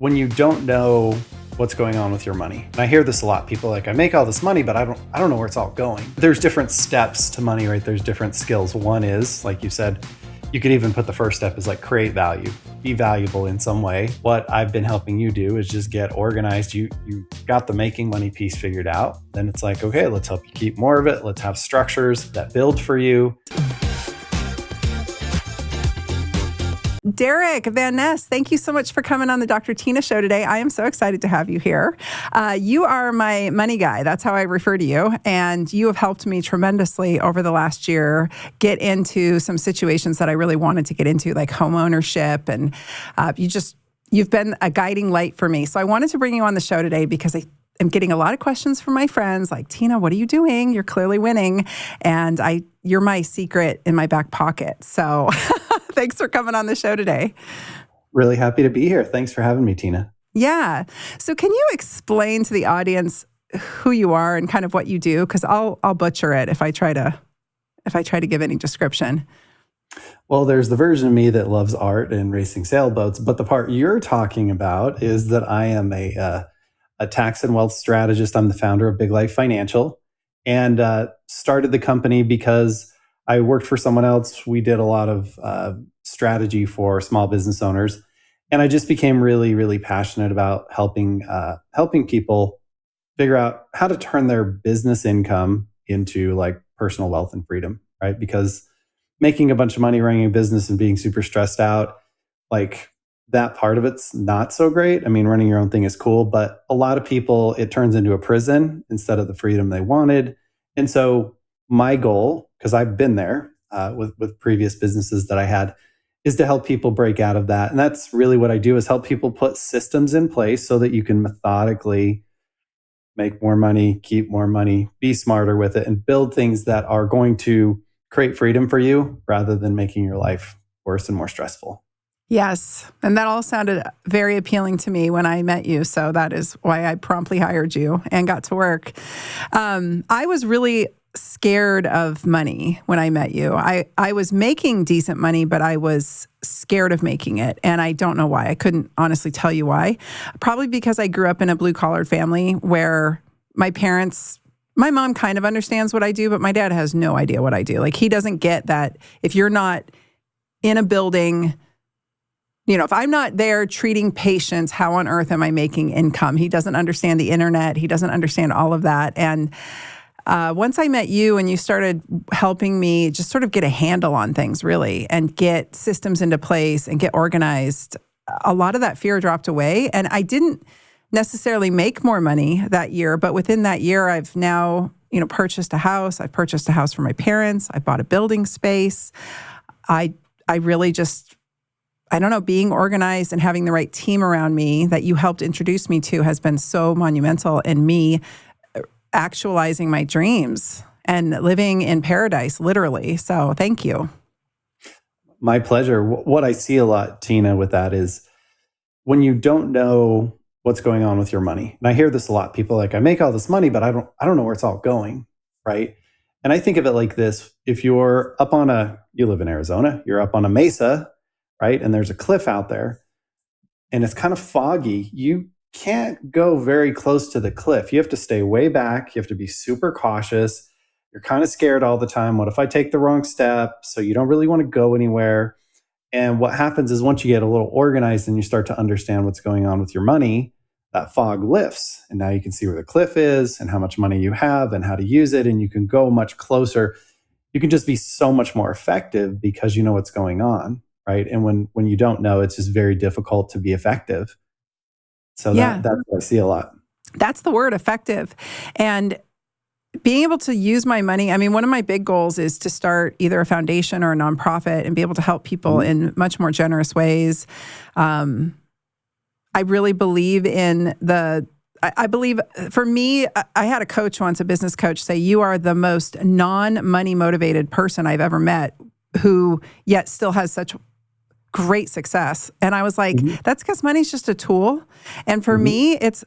when you don't know what's going on with your money. And I hear this a lot. People are like, I make all this money, but I don't know where it's all going. There's different steps to money, right? There's different skills. One is, like you said, you could even put the first step is like create value, be valuable in some way. What I've been helping you do is just get organized. You got the making money piece figured out. Then it's like, okay, let's help you keep more of it. Let's have structures that build for you. Derick Van Ness, thank you so much for coming on the Dr. Tyna show today. I am so excited to have you here. You are my money guy. That's how I refer to you. And you have helped me tremendously over the last year get into some situations that I really wanted to get into, like home ownership. And you've been a guiding light for me. So I wanted to bring you on the show today because I'm getting a lot of questions from my friends like, Tyna, what are you doing? You're clearly winning. And you're my secret in my back pocket. So thanks for coming on the show today. Really happy to be here. Thanks for having me, Tyna. Yeah. So can you explain to the audience who you are and kind of what you do? Because I'll butcher it if I try to give any description. Well, there's the version of me that loves art and racing sailboats, but the part you're talking about is that I am a tax and wealth strategist. I'm the founder of Big Life Financial and started the company because I worked for someone else. We did a lot of strategy for small business owners. And I just became really, really passionate about helping people figure out how to turn their business income into like personal wealth and freedom, right? Because making a bunch of money running a business and being super stressed out, like that part of it's not so great. I mean, running your own thing is cool, but a lot of people, it turns into a prison instead of the freedom they wanted. And so my goal, because I've been there with previous businesses that I had, is to help people break out of that. And that's really what I do, is help people put systems in place so that you can methodically make more money, keep more money, be smarter with it, and build things that are going to create freedom for you rather than making your life worse and more stressful. Yes. And that all sounded very appealing to me when I met you. So that is why I promptly hired you and got to work. I was really scared of money when I met you. I was making decent money, but I was scared of making it. And I don't know why. I couldn't honestly tell you why. Probably because I grew up in a blue-collar family where my mom kind of understands what I do, but my dad has no idea what I do. Like, he doesn't get that if you're not in a building, if I'm not there treating patients, how on earth am I making income? He doesn't understand the internet. He doesn't understand all of that. And once I met you and you started helping me just sort of get a handle on things, really, and get systems into place and get organized, a lot of that fear dropped away. And I didn't necessarily make more money that year, but within that year, I've now, purchased a house. I've purchased a house for my parents. I bought a building space. I really just, I don't know, being organized and having the right team around me that you helped introduce me to has been so monumental in me actualizing my dreams and living in paradise, literally. So thank you. My pleasure. What I see a lot, Tyna, with that is when you don't know what's going on with your money. And I hear this a lot. People are like, I make all this money, but I don't know where it's all going, right? And I think of it like this. If you're up you live in Arizona, you're up on a mesa, right? And there's a cliff out there and it's kind of foggy. You can't go very close to the cliff. You have to stay way back. You have to be super cautious. You're kind of scared all the time. What if I take the wrong step? So you don't really want to go anywhere. And what happens is once you get a little organized and you start to understand what's going on with your money, that fog lifts. And now you can see where the cliff is and how much money you have and how to use it. And you can go much closer. You can just be so much more effective because you know what's going on, right? And when you don't know, it's just very difficult to be effective. So that's what I see a lot. That's the word, effective. And being able to use my money, I mean, one of my big goals is to start either a foundation or a nonprofit and be able to help people in much more generous ways. I really believe in I believe, for me, I had a coach once, a business coach, say, you are the most non-money motivated person I've ever met who yet still has such great success. And I was like, that's because money's just a tool. And for me, it's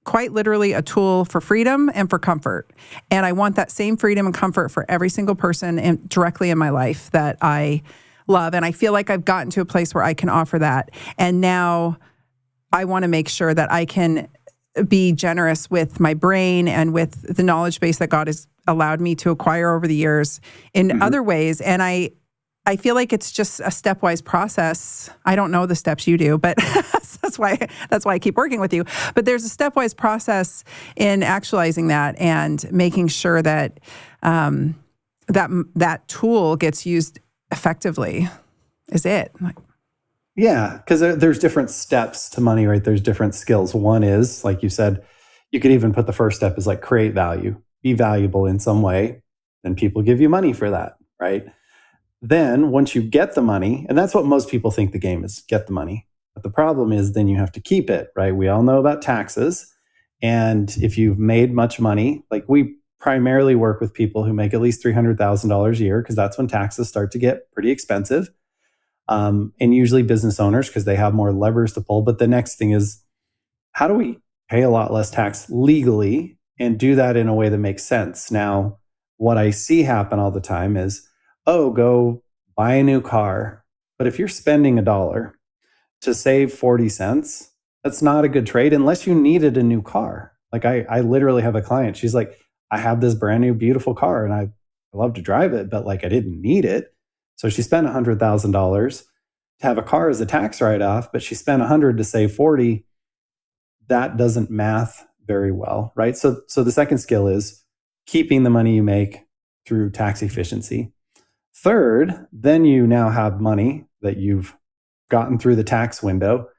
quite literally a tool for freedom and for comfort. And I want that same freedom and comfort for every single person directly in my life that I love. And I feel like I've gotten to a place where I can offer that. And now I want to make sure that I can be generous with my brain and with the knowledge base that God has allowed me to acquire over the years in other ways. And I feel like it's just a stepwise process. I don't know the steps you do, but that's why I keep working with you. But there's a stepwise process in actualizing that and making sure that that tool gets used effectively. Is it? Yeah, because there's different steps to money, right? There's different skills. One is, like you said, you could even put the first step is like create value, be valuable in some way, and people give you money for that, right? Then once you get the money, and that's what most people think the game is, get the money. But the problem is then you have to keep it, right? We all know about taxes. And if you've made much money, like we primarily work with people who make at least $300,000 a year, because that's when taxes start to get pretty expensive. And usually business owners, because they have more levers to pull. But the next thing is, how do we pay a lot less tax legally and do that in a way that makes sense? Now, what I see happen all the time is, oh, go buy a new car. But if you're spending $1 to save 40 cents, that's not a good trade unless you needed a new car. Like I literally have a client. She's like, I have this brand new, beautiful car and I love to drive it, but like I didn't need it. So she spent $100,000 to have a car as a tax write-off, but she spent 100 to save 40. That doesn't math very well, right? So the second skill is keeping the money you make through tax efficiency. Third, then you now have money that you've gotten through the tax window.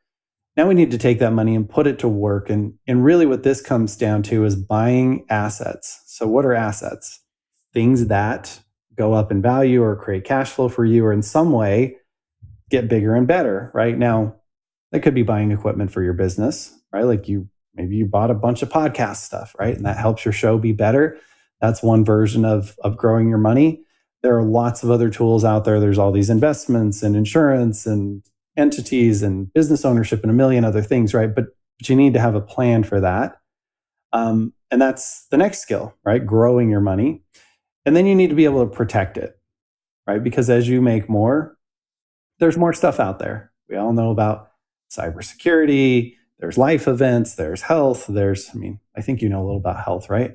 Now we need to take that money and put it to work. And really what this comes down to is buying assets. So what are assets? Things that go up in value or create cash flow for you or in some way get bigger and better, right? Now, that could be buying equipment for your business, right? Like maybe you bought a bunch of podcast stuff, right? And that helps your show be better. That's one version of growing your money. There are lots of other tools out there. There's all these investments and insurance and entities and business ownership and a million other things, right? But you need to have a plan for that. And that's the next skill, right? Growing your money. And then you need to be able to protect it, right? Because as you make more, there's more stuff out there. We all know about cybersecurity, there's life events, there's health, I think you know a little about health, right?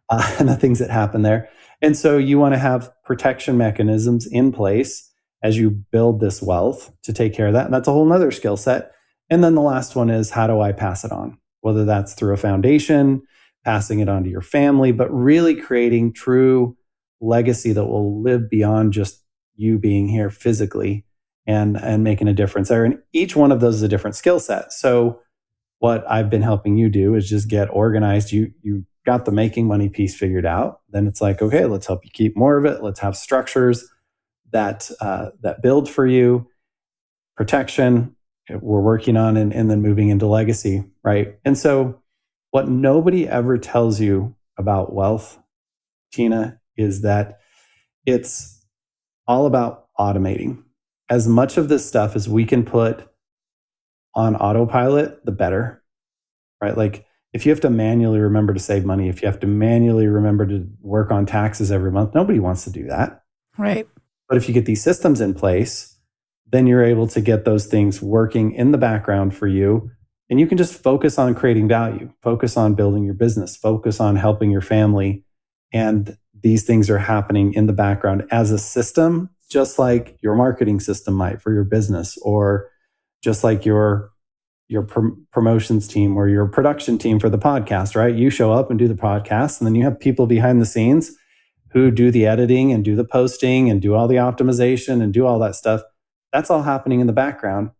And the things that happen there. And so you want to have protection mechanisms in place as you build this wealth to take care of that. And that's a whole nother skill set. And then the last one is, how do I pass it on? Whether that's through a foundation, passing it on to your family, but really creating true legacy that will live beyond just you being here physically and making a difference there. And each one of those is a different skill set. So what I've been helping you do is just get organized. You got the making money piece figured out. Then it's like, okay, let's help you keep more of it. Let's have structures that build for you, protection we're working on, and then moving into legacy, right? And so what nobody ever tells you about wealth, Tina, is that it's all about automating. As much of this stuff as we can put on autopilot, the better, right? Like if you have to manually remember to save money, if you have to manually remember to work on taxes every month, nobody wants to do that. Right. But if you get these systems in place, then you're able to get those things working in the background for you. And you can just focus on creating value, focus on building your business, focus on helping your family. And these things are happening in the background as a system, just like your marketing system might for your business, or just like your promotions team or your production team for the podcast, right? You show up and do the podcast, and then you have people behind the scenes who do the editing and do the posting and do all the optimization and do all that stuff. That's all happening in the background.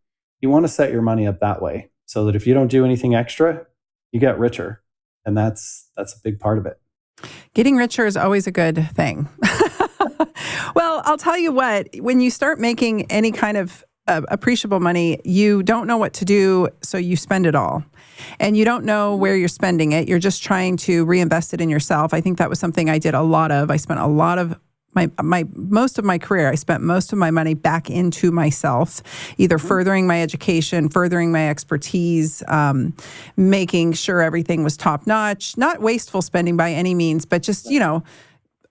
You want to set your money up that way so that if you don't do anything extra, you get richer. And that's a big part of it. Getting richer is always a good thing. Well, I'll tell you what, when you start making any kind of appreciable money, you don't know what to do, so you spend it all. And you don't know where you're spending it. You're just trying to reinvest it in yourself. I think that was something I did a lot of. I spent a lot of most of my career, I spent most of my money back into myself, either furthering my education, furthering my expertise, making sure everything was top notch, not wasteful spending by any means, but just,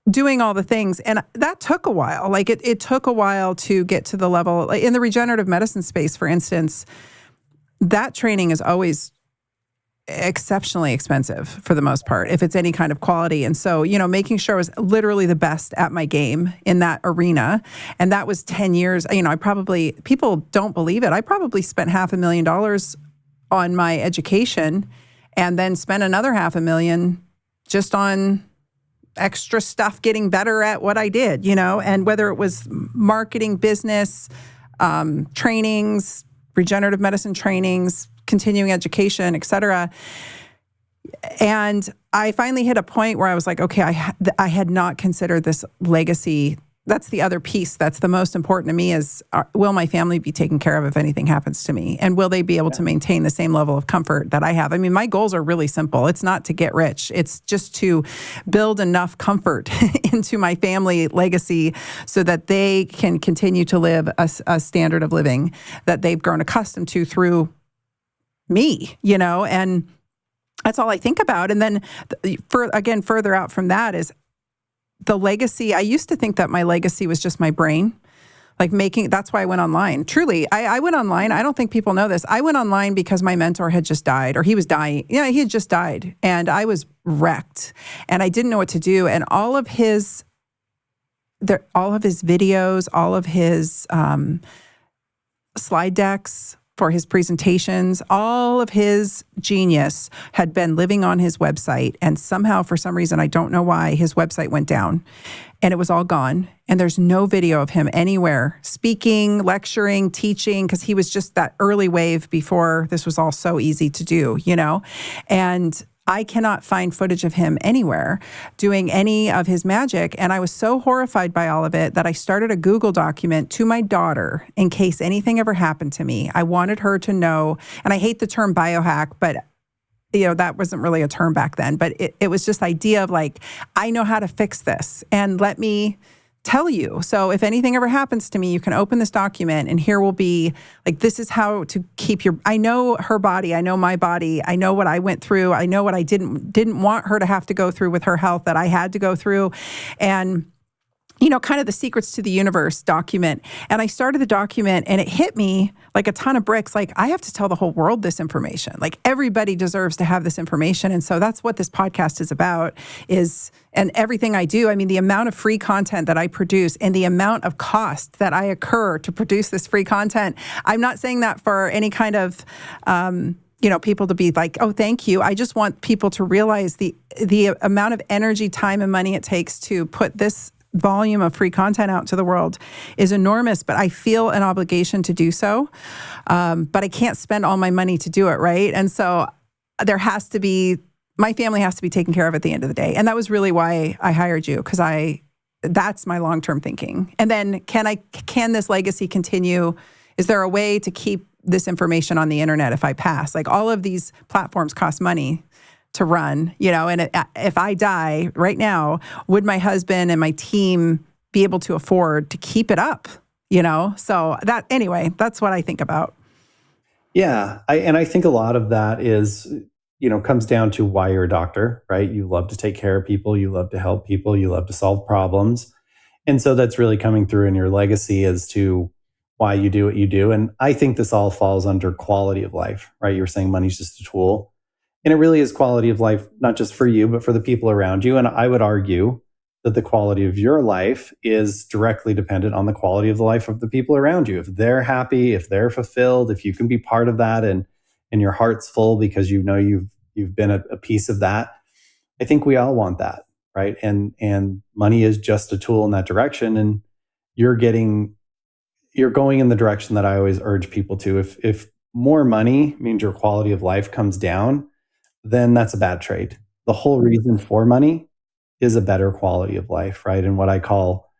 doing all the things. And that took a while. Like it took a while to get to the level in the regenerative medicine space, for instance. that training is always exceptionally expensive for the most part, if it's any kind of quality. And so, making sure I was literally the best at my game in that arena. And that was 10 years. People don't believe it. I probably spent $500,000 on my education and then spent another $500,000 just on extra stuff, getting better at what I did, and whether it was marketing, business, trainings, regenerative medicine trainings, continuing education, et cetera. And I finally hit a point where I was like, okay, I had not considered this legacy. That's the other piece that's the most important to me is, will my family be taken care of if anything happens to me? And will they be able to maintain the same level of comfort that I have? I mean, my goals are really simple. It's not to get rich. It's just to build enough comfort into my family legacy so that they can continue to live a standard of living that they've grown accustomed to through me, and that's all I think about. And then further out from that is the legacy. I used to think that my legacy was just my brain, that's why I went online. Truly, I went online. I don't think people know this. I went online because my mentor had just died, or he was dying. Yeah, he had just died, and I was wrecked, and I didn't know what to do. And all of his videos, all of his slide decks for his presentations, all of his genius had been living on his website. And somehow, for some reason, I don't know why, his website went down and it was all gone. And there's no video of him anywhere speaking, lecturing, teaching, because he was just that early wave before this was all so easy to do, And I cannot find footage of him anywhere doing any of his magic. And I was so horrified by all of it that I started a Google document to my daughter in case anything ever happened to me. I wanted her to know, and I hate the term biohack, but that wasn't really a term back then, but it was just the idea of I know how to fix this, and let me tell you. So if anything ever happens to me, you can open this document and here will be this is how to keep I know her body. I know my body. I know what I went through. I know what I didn't want her to have to go through with her health that I had to go through. And kind of the secrets to the universe document. And I started the document and it hit me like a ton of bricks. I have to tell the whole world this information. Everybody deserves to have this information. And so that's what this podcast is about and everything I do. I mean, the amount of free content that I produce and the amount of cost that I incur to produce this free content. I'm not saying that for any kind of, people to be oh, thank you. I just want people to realize the amount of energy, time, and money it takes to put this volume of free content out to the world is enormous, but I feel an obligation to do so. But I can't spend all my money to do it, right? And so my family has to be taken care of at the end of the day. And that was really why I hired you, because that's my long-term thinking. And then can this legacy continue? Is there a way to keep this information on the internet if I pass? All of these platforms cost money to run, and if I die right now, would my husband and my team be able to afford to keep it up, So that's what I think about. Yeah. I think a lot of that is, comes down to why you're a doctor, right? You love to take care of people. You love to help people. You love to solve problems. And so that's really coming through in your legacy as to why you do what you do. And I think this all falls under quality of life, right? You were saying money's just a tool. And it really is quality of life, not just for you, but for the people around you. And I would argue that the quality of your life is directly dependent on the quality of the life of the people around you. If they're happy, if they're fulfilled, if you can be part of that and your heart's full because you've been a piece of that, I think we all want that, right? And money is just a tool in that direction. And you're going in the direction that I always urge people to. If more money means your quality of life comes down, then that's a bad trade. The whole reason for money is a better quality of life, right? And what I call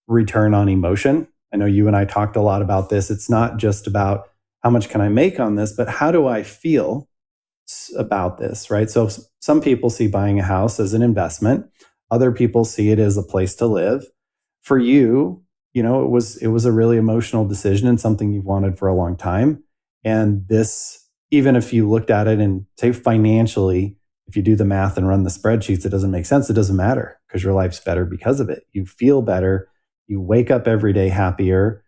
return on emotion. I know you and I talked a lot about this. It's not just about how much can I make on this, but how do I feel about this, right? So some people see buying a house as an investment. Other people see it as a place to live. For you, it was a really emotional decision and something you've wanted for a long time. And this, even if you looked at it and say financially, if you do the math and run the spreadsheets, it doesn't make sense. It doesn't matter because your life's better because of it. You feel better. You wake up every day happier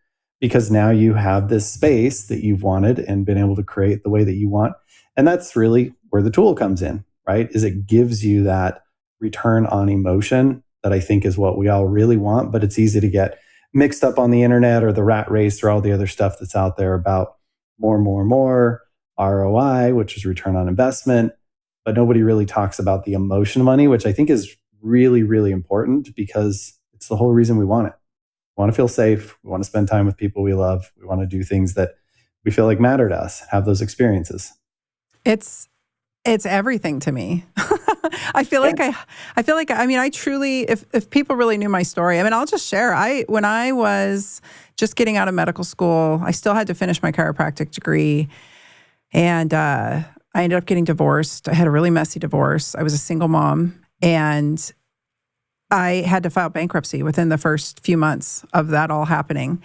because now you have this space that you've wanted and been able to create the way that you want. And that's really where the tool comes in, right? Is it gives you that return on emotion that I think is what we all really want, but it's easy to get mixed up on the internet or the rat race or all the other stuff that's out there about more, ROI, which is return on investment. But nobody really talks about the emotion of money, which I think is really, really important because it's the whole reason we want it. We want to feel safe. We want to spend time with people we love. We want to do things that we feel like matter to us, have those experiences. It's everything to me. I feel like I truly, if people really knew my story, I mean, I'll just share. When I was just getting out of medical school, I still had to finish my chiropractic degree. And I ended up getting divorced. I had a really messy divorce. I was a single mom, and I had to file bankruptcy within the first few months of that all happening.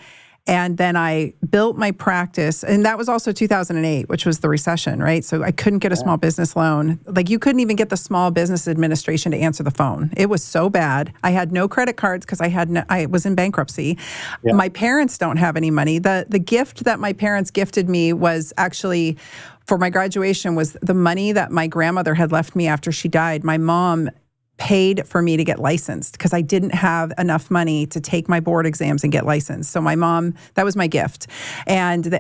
And then I built my practice, and that was also 2008, which was the recession, right? So I couldn't get a small business loan. Like, you couldn't even get the Small Business Administration to answer the phone. It was so bad. I had no credit cards because I was in bankruptcy. Yeah. My parents don't have any money. The gift that my parents gifted me was actually, for my graduation, was the money that my grandmother had left me after she died. My mom paid for me to get licensed because I didn't have enough money to take my board exams and get licensed. So my mom, that was my gift. And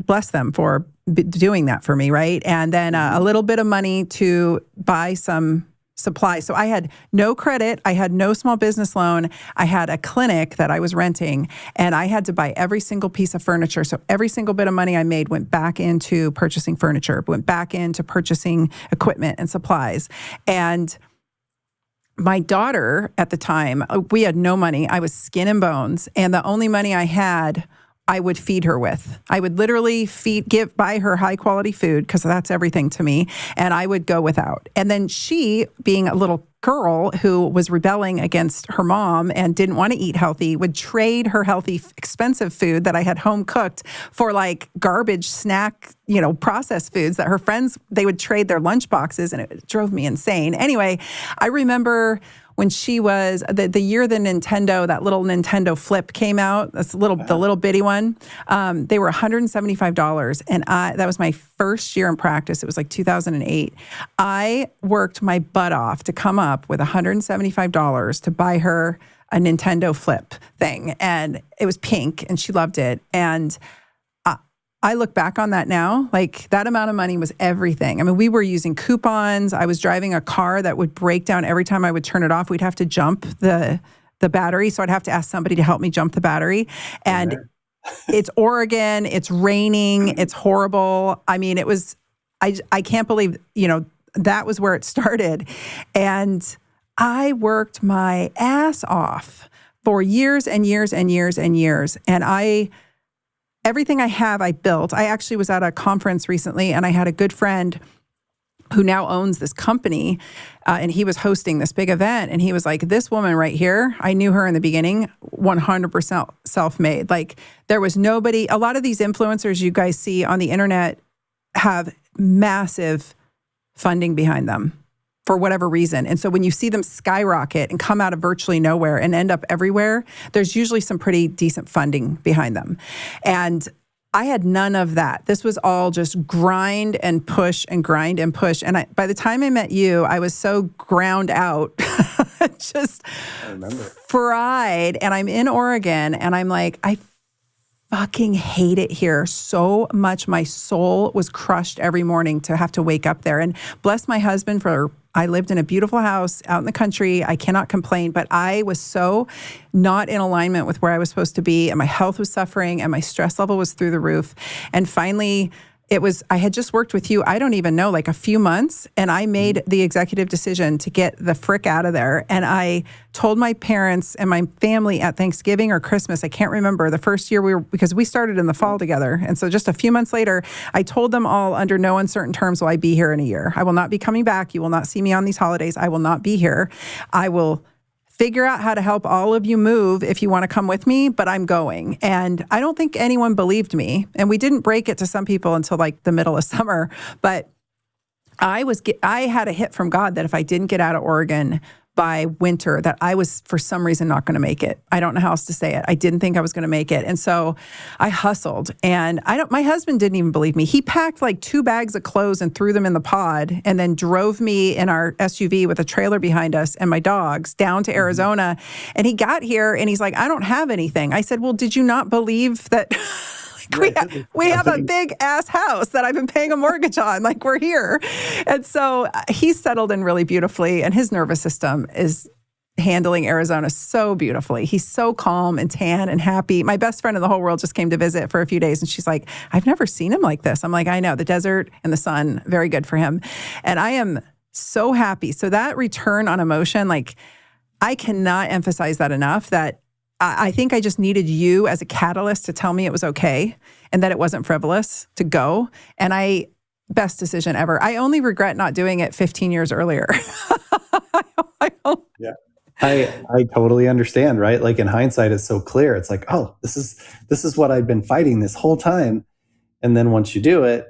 bless them for doing that for me, right? And then a little bit of money to buy some supplies. So I had no credit. I had no small business loan. I had a clinic that I was renting, and I had to buy every single piece of furniture. So every single bit of money I made went back into purchasing furniture, went back into purchasing equipment and supplies. And my daughter at the time, we had no money. I was skin and bones. And the only money I had, I would feed her with. I would literally buy her high quality food, because that's everything to me. And I would go without. And then she, being a little girl who was rebelling against her mom and didn't want to eat healthy, would trade her healthy, expensive food that I had home cooked for like garbage snack, processed foods that her friends, they would trade their lunch boxes, and it drove me insane. Anyway, I remember when she was, the year the that little Nintendo Flip came out, the little bitty one, they were $175. And that was my first year in practice. It was like 2008. I worked my butt off to come up with $175 to buy her a Nintendo Flip thing. And it was pink, and she loved it. And I look back on that now, like that amount of money was everything. I mean, we were using coupons. I was driving a car that would break down every time I would turn it off. We'd have to jump the battery. So I'd have to ask somebody to help me jump the battery. And it's Oregon, it's raining, it's horrible. I mean, it was, I can't believe, that was where it started. And I worked my ass off for years and years and years and years. And everything I have, I built. I actually was at a conference recently, and I had a good friend who now owns this company, and he was hosting this big event, and he was like, this woman right here, I knew her in the beginning, 100% self-made. Like, there was nobody, a lot of these influencers you guys see on the internet have massive funding behind them for whatever reason. And so when you see them skyrocket and come out of virtually nowhere and end up everywhere, there's usually some pretty decent funding behind them. And I had none of that. This was all just grind and push and grind and push. And by the time I met you, I was so ground out, just fried. And I'm in Oregon, and I'm like, I fucking hate it here so much. My soul was crushed every morning to have to wake up there. And bless my husband I lived in a beautiful house out in the country. I cannot complain, but I was so not in alignment with where I was supposed to be, and my health was suffering, and my stress level was through the roof. And finally, I had just worked with you, I don't even know, like a few months, and I made the executive decision to get the frick out of there. And I told my parents and my family at Thanksgiving or Christmas, I can't remember, the first year because we started in the fall together. And so just a few months later, I told them all, under no uncertain terms will I be here in a year. I will not be coming back. You will not see me on these holidays. I will not be here. I will figure out how to help all of you move if you want to come with me, but I'm going. And I don't think anyone believed me. And we didn't break it to some people until like the middle of summer. But I had a hit from God that if I didn't get out of Oregon by winter that I was, for some reason, not going to make it. I don't know how else to say it. I didn't think I was going to make it. And so I hustled. And my husband didn't even believe me. He packed like 2 bags of clothes and threw them in the pod and then drove me in our SUV with a trailer behind us and my dogs down to Arizona. And he got here and he's like, I don't have anything. I said, well, did you not believe that... We have a big ass house that I've been paying a mortgage on. Like, we're here. And so he's settled in really beautifully, and his nervous system is handling Arizona so beautifully. He's so calm and tan and happy. My best friend in the whole world just came to visit for a few days, and she's like, I've never seen him like this. I'm like, I know, the desert and the sun, very good for him. And I am so happy. So that return on emotion, like, I cannot emphasize that enough, that I think I just needed you as a catalyst to tell me it was okay and that it wasn't frivolous to go. And best decision ever. I only regret not doing it 15 years earlier. Yeah. I totally understand, right? Like, in hindsight, it's so clear. It's like, oh, this is what I've been fighting this whole time. And then once you do it,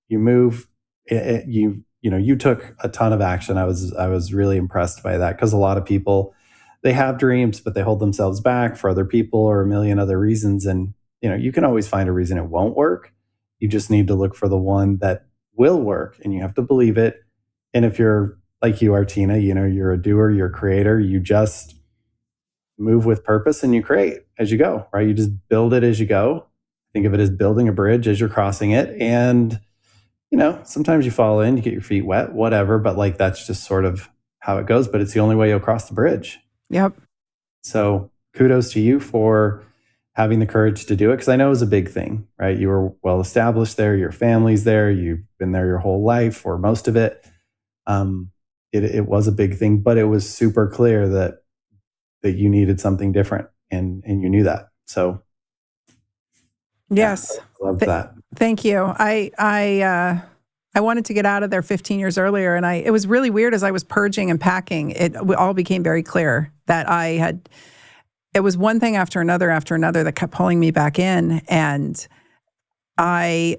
you move, you took a ton of action. I was really impressed by that, because a lot of people, they have dreams, but they hold themselves back for other people or a million other reasons. And, you can always find a reason it won't work. You just need to look for the one that will work, and you have to believe it. And if you're like you are, Tina, you're a doer, you're a creator, you just move with purpose and you create as you go, right? You just build it as you go. Think of it as building a bridge as you're crossing it. And, sometimes you fall in, you get your feet wet, whatever, but like, that's just sort of how it goes, but it's the only way you'll cross the bridge. Yep. So kudos to you for having the courage to do it, because I know it was a big thing, right? You were well established there, your family's there, you've been there your whole life or most of it. It was a big thing, but it was super clear that you needed something different, and you knew that. So yes, I love that. Thank you. I wanted to get out of there 15 years earlier, and it was really weird as I was purging and packing. It all became very clear that it was one thing after another that kept pulling me back in. And my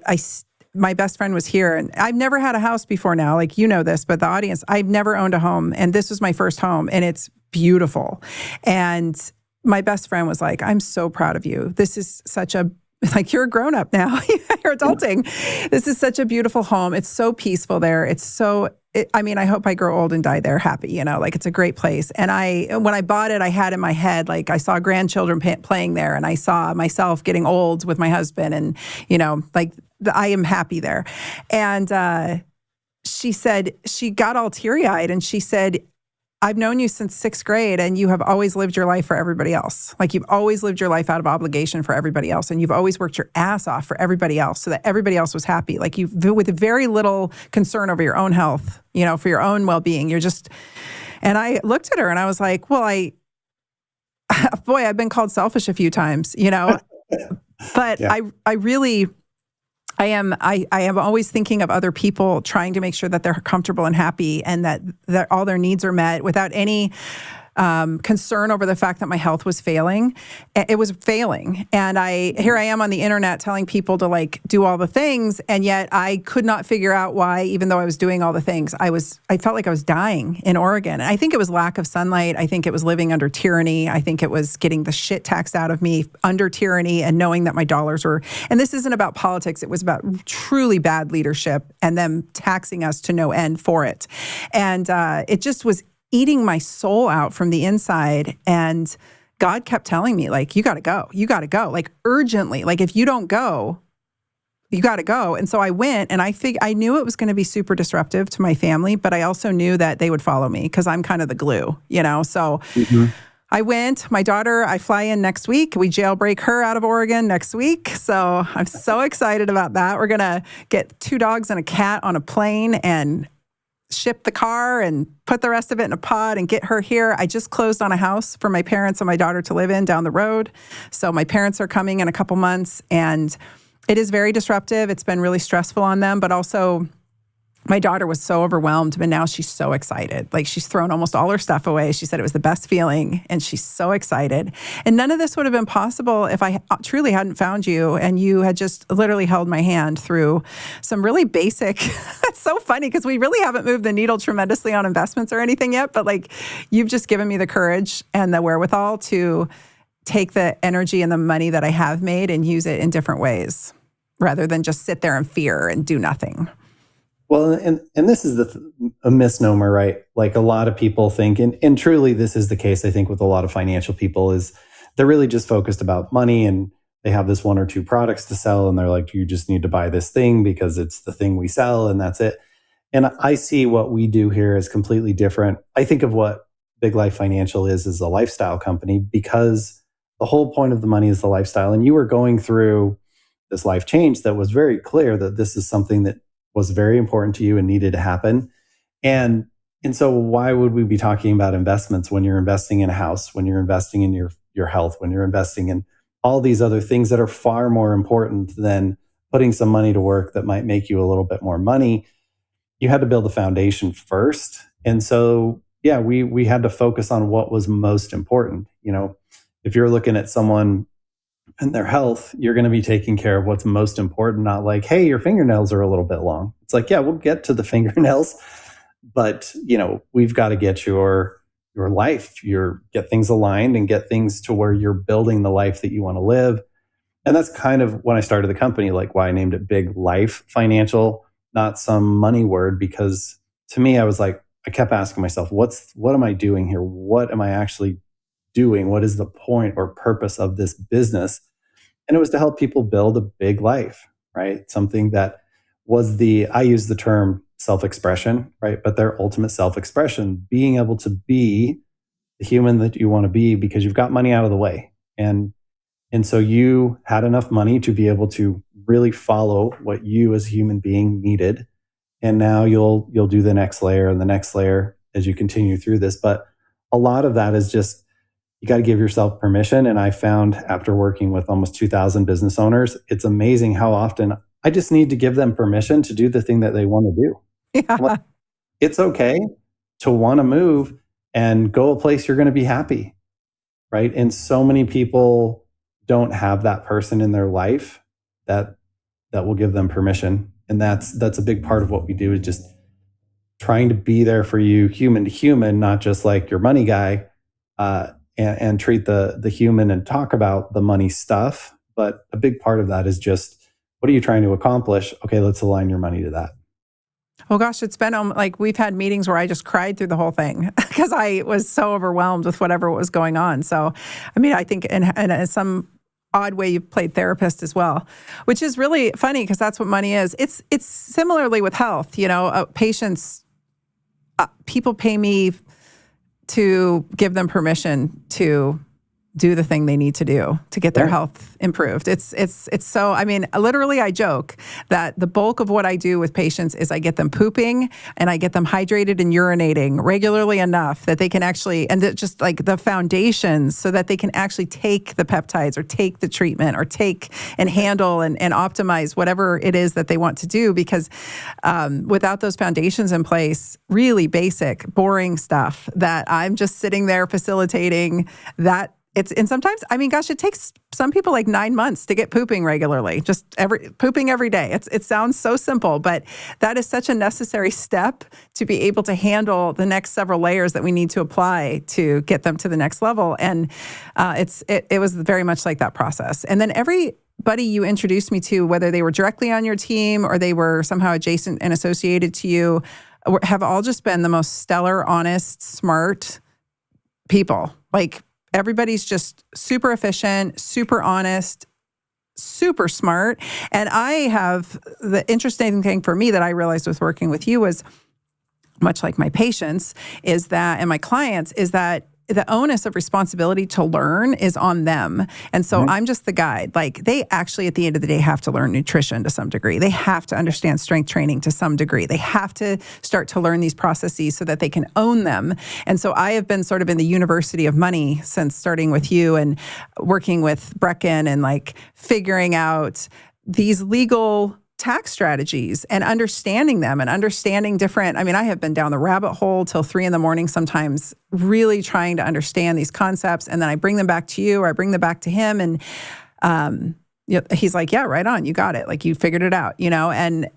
best friend was here, and I've never had a house before now, like, this, but the audience, I've never owned a home, and this was my first home, and it's beautiful. And my best friend was like, I'm so proud of you. This is like, you're a grown up now. You're adulting. This is such a beautiful home. It's so peaceful there. I hope I grow old and die there happy, like, it's a great place. And when I bought it, I had in my head, like, I saw grandchildren playing there, and I saw myself getting old with my husband, and, I am happy there. And she said, she got all teary-eyed, and she said, I've known you since 6th grade, and you have always lived your life for everybody else. Like, you've always lived your life out of obligation for everybody else. And you've always worked your ass off for everybody else so that everybody else was happy. Like, with very little concern over your own health, for your own well-being. And I looked at her and I was like, well, boy, I've been called selfish a few times, but yeah. I am always thinking of other people, trying to make sure that they're comfortable and happy, and that all their needs are met without any concern over the fact that my health was failing. It was failing. And here I am on the internet telling people to, like, do all the things. And yet I could not figure out why, even though I was doing all the things, I felt like I was dying in Oregon. And I think it was lack of sunlight. I think it was living under tyranny. I think it was getting the shit taxed out of me under tyranny, and knowing that my dollars were, and this isn't about politics. It was about truly bad leadership and them taxing us to no end for it. And it just was eating my soul out from the inside. And God kept telling me, like, you got to go, like, urgently. Like, if you don't go, you got to go. And so I went, and I knew it was going to be super disruptive to my family, but I also knew that they would follow me because I'm kind of the glue, So I went. My daughter, I fly in next week. We jailbreak her out of Oregon next week. So I'm so excited about that. We're going to get 2 dogs and a cat on a plane and ship the car and put the rest of it in a pod and get her here. I just closed on a house for my parents and my daughter to live in down the road. So my parents are coming in a couple months, and it is very disruptive. It's been really stressful on them, but also my daughter was so overwhelmed, but now she's so excited. Like she's thrown almost all her stuff away. She said it was the best feeling and she's so excited. And none of this would have been possible if I truly hadn't found you and you had just literally held my hand through some really basic, it's so funny because we really haven't moved the needle tremendously on investments or anything yet, but like you've just given me the courage and the wherewithal to take the energy and the money that I have made and use it in different ways rather than just sit there in fear and do nothing. Well, and this is a misnomer, right? Like a lot of people think, and truly this is the case, I think, with a lot of financial people, is they're really just focused about money and they have this one or two products to sell and they're like, you just need to buy this thing because it's the thing we sell and that's it. And I see what we do here as completely different. I think of what Big Life Financial is as a lifestyle company because the whole point of the money is the lifestyle. And you were going through this life change that was very clear that this is something that was very important to you and needed to happen. And so why would we be talking about investments when you're investing in a house, when you're investing in your health, when you're investing in all these other things that are far more important than putting some money to work that might make you a little bit more money? You had to build a foundation first. And so, yeah, we had to focus on what was most important. You know, if you're looking at someone and their health, you're going to be taking care of what's most important, not like, hey, your fingernails are a little bit long. It's like, yeah, we'll get to the fingernails, but you know, we've got to get your life, get things aligned and get things to where you're building the life that you want to live. And that's kind of when I started the company, like why I named it Big Life Financial, not some money word, because to me, I was like, I kept asking myself, what am I doing here? What am I actually doing? What is the point or purpose of this business? And it was to help people build a big life, right? Something that was I use the term self-expression, right? But their ultimate self-expression, being able to be the human that you want to be because you've got money out of the way. And so you had enough money to be able to really follow what you as a human being needed. And now you'll do the next layer and the next layer as you continue through this. But a lot of that is just, you got to give yourself permission. And I found after working with almost 2,000 business owners, it's amazing how often I just need to give them permission to do the thing that they want to do. Yeah. Like, it's okay to want to move and go a place you're going to be happy, right? And so many people don't have that person in their life that will give them permission. And that's a big part of what we do, is just trying to be there for you, human to human, not just like your money guy. And treat the human and talk about the money stuff. But a big part of that is just, what are you trying to accomplish? Okay, let's align your money to that. Oh gosh, it's been like we've had meetings where I just cried through the whole thing because I was so overwhelmed with whatever was going on. So, I mean, I think in some odd way you've played therapist as well, which is really funny because that's what money is. It's similarly with health, you know, patients, people pay me to give them permission to do the thing they need to do to get their health improved. It's so, I mean, literally I joke that the bulk of what I do with patients is I get them pooping and I get them hydrated and urinating regularly enough that they can actually, and just like the foundations so that they can actually take the peptides or take the treatment or take and handle and optimize whatever it is that they want to do. Because without those foundations in place, really basic, boring stuff that I'm just sitting there facilitating, that and sometimes, I mean, gosh, it takes some people like 9 months to get pooping regularly, just pooping every day. It sounds so simple, but that is such a necessary step to be able to handle the next several layers that we need to apply to get them to the next level. And it was very much like that process. And then everybody you introduced me to, whether they were directly on your team or they were somehow adjacent and associated to you, have all just been the most stellar, honest, smart people. Like, everybody's just super efficient, super honest, super smart. And the interesting thing for me that I realized with working with you was, much like my patients, and my clients, is that the onus of responsibility to learn is on them. And so I'm just the guide. Like, they actually, at the end of the day, have to learn nutrition to some degree. They have to understand strength training to some degree. They have to start to learn these processes so that they can own them. And so I have been sort of in the university of money since starting with you and working with Brecken and like figuring out these legal tax strategies and understanding them and understanding different. I mean, I have been down the rabbit hole till 3 a.m. sometimes, really trying to understand these concepts. And then I bring them back to you, or I bring them back to him. And he's like, yeah, right on. You got it. Like, you figured it out, and